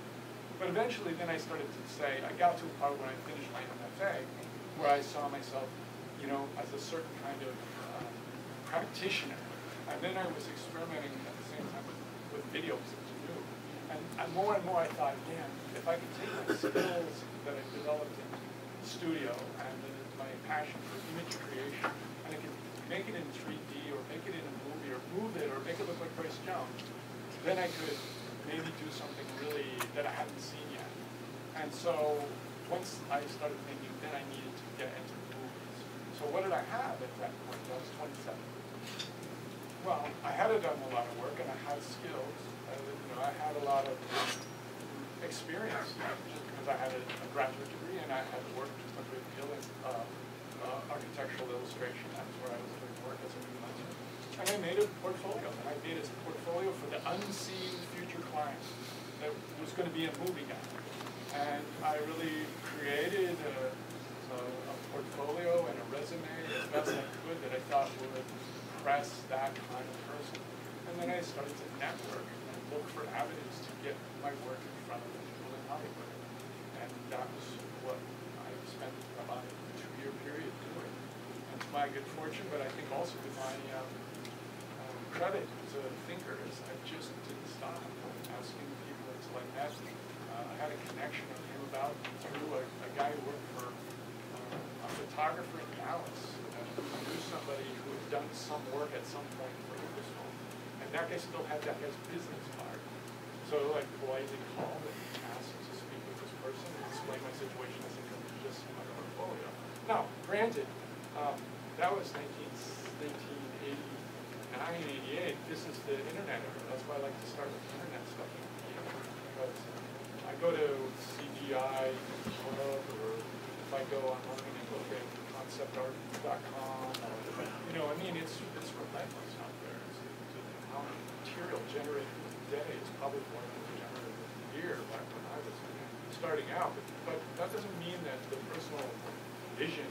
But eventually then I started to say, I got to a part when I finished my MFA, where I saw myself, as a certain kind of practitioner. And then I was experimenting at the same time with video because it was new. And more I thought, man, if I could take my skills that I developed in the studio and my passion for image creation, and I could make it in 3D or make it in a movie or move it or make it look like Grace Jones, then I could maybe do something really that I hadn't seen yet. And so once I started thinking, then I needed to get into movies. So what did I have at that point? I was 27. Well, I had done a lot of work and I had skills. I had a lot of experience just because I had a graduate degree and I had worked a great deal in architectural illustration. That's where I was doing work as a freelancer. And I made a portfolio. And I made a portfolio for the unseen future client that was going to be a movie guy. And I really created a portfolio and a resume as best I could that I thought would impress that kind of person. And then I started to network and look for avenues to get my work in front of people in Hollywood. And that was what I spent about a 2-year period doing. And to my good fortune, but I think also to my credit as a thinker, is I just didn't stop asking people until I met. I had a connection that came about through a guy who worked for a photographer in Dallas who knew somebody who had done some work at some point for Ellingson. And that guy still had that guy's business card. So I politely called and asked to speak with this person and explain my situation. I said, can you just see my portfolio? Now, granted, that was 1983, 1988, this is the internet era. That's why I like to start with internet stuff. Because I go to CGI Club, or if I go online and look at conceptart.com, you know, I mean, it's relentless out there. The amount of material generated in a day is probably more than was generated in a year back when I was starting out. But that doesn't mean that the personal vision,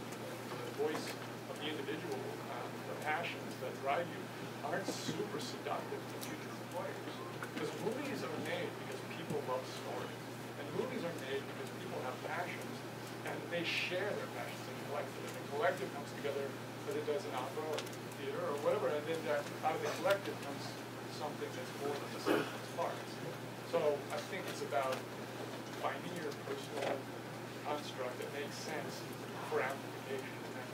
the voice of the individual, the passions that drive you aren't super seductive to future employers. Because movies are made because people love stories. And movies are made because people have passions, and they share their passions in collective. And the collective comes together, whether it does an opera or theater or whatever, and then out of the collective comes something that's more than the sum of its parts. So I think it's about finding your personal construct that makes sense for amplification, and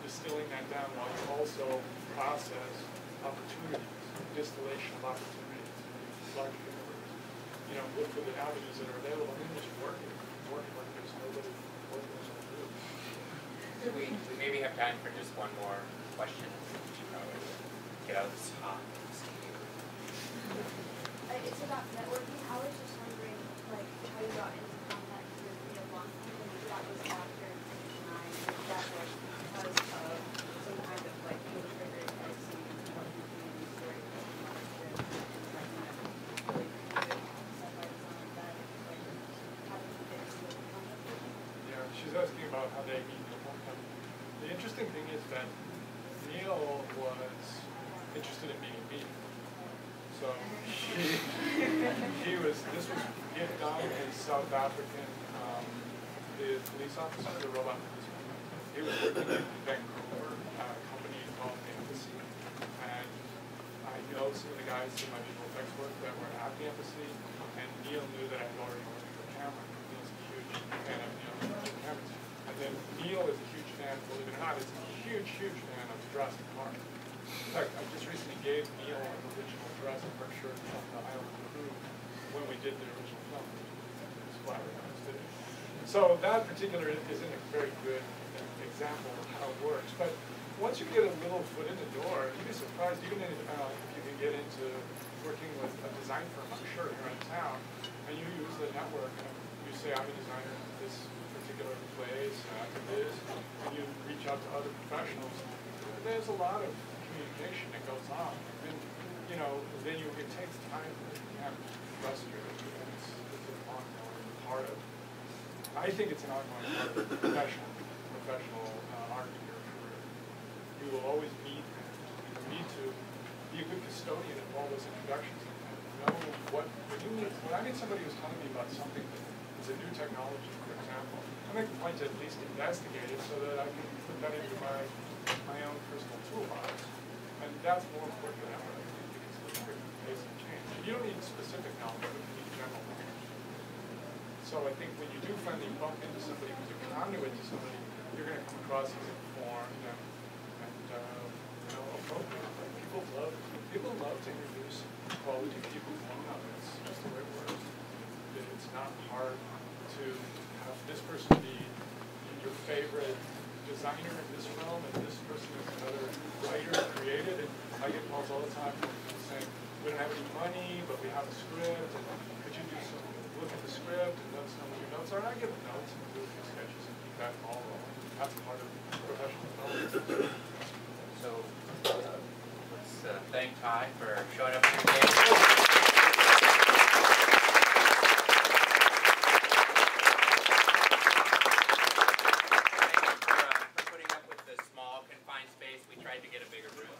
distilling that down while you also process opportunities, distillation of opportunities in large universe. You know, look for the avenues that are available and then just working like there's nobody working as a group. So we maybe have time for just one more question. We should probably get out of this hot. It's about networking. I was just wondering, like, how you got into contact with long time, and that was after 1999, if that was because of some kind of like trigger I've seen community story Yeah, she's asking about how they meet the homecoming. The interesting thing is that Neil was interested in meeting me. So he had done a South African the police officer, the robot policeman. He was working in Vancouver at a company called the Embassy. And I know some of the guys in my visual effects work that were at the Embassy, and Neil knew that I had already worked with Cameron. Neil's a huge fan of Cameron. And then Neil is a huge fan, believe it or not, is a huge fan of Jurassic Park. In fact, I just recently gave Neil an original Jurassic Park shirt from the Island Crew when we did the original film. It was flabbergasted. So that particular isn't a very good example of how it works. But once you get a little foot in the door, you'd be surprised even if you can get into working with a design firm, I'm sure, here in town, and you use the network, and you say, I'm a designer at this particular place, and you reach out to other professionals. There's a lot of communication that goes on. And, you know, then it takes time to have frustrated. It's an ongoing part of, I think it's an ongoing part of professional art in your career. You will always need you need to be a good custodian of all those introductions and know when I meet somebody who's telling me about something that is a new technology, for example, I make a point to at least investigate it so that I can put that into my own personal toolbox. And that's more important than ever, I think, because of the quick pace of change. You don't need specific knowledge, but you need general knowledge. So I think when you do finally bump into somebody who's a conduit to somebody, you're going to come across as informed and appropriate. Like people love to introduce quality people to one another. It's just the way it works. It's not hard to have this person be your favorite designer in this realm, and this person is another writer who created. And I get calls all the time from people saying, we don't have any money, but we have a script, and could you do some look at the script and let us know what your notes are? And I give them notes and do a few sketches and keep that all rolling. That's part of professional development. So let's thank Ty for showing up here today. For putting up with the small, confined space. We tried to get a bigger room.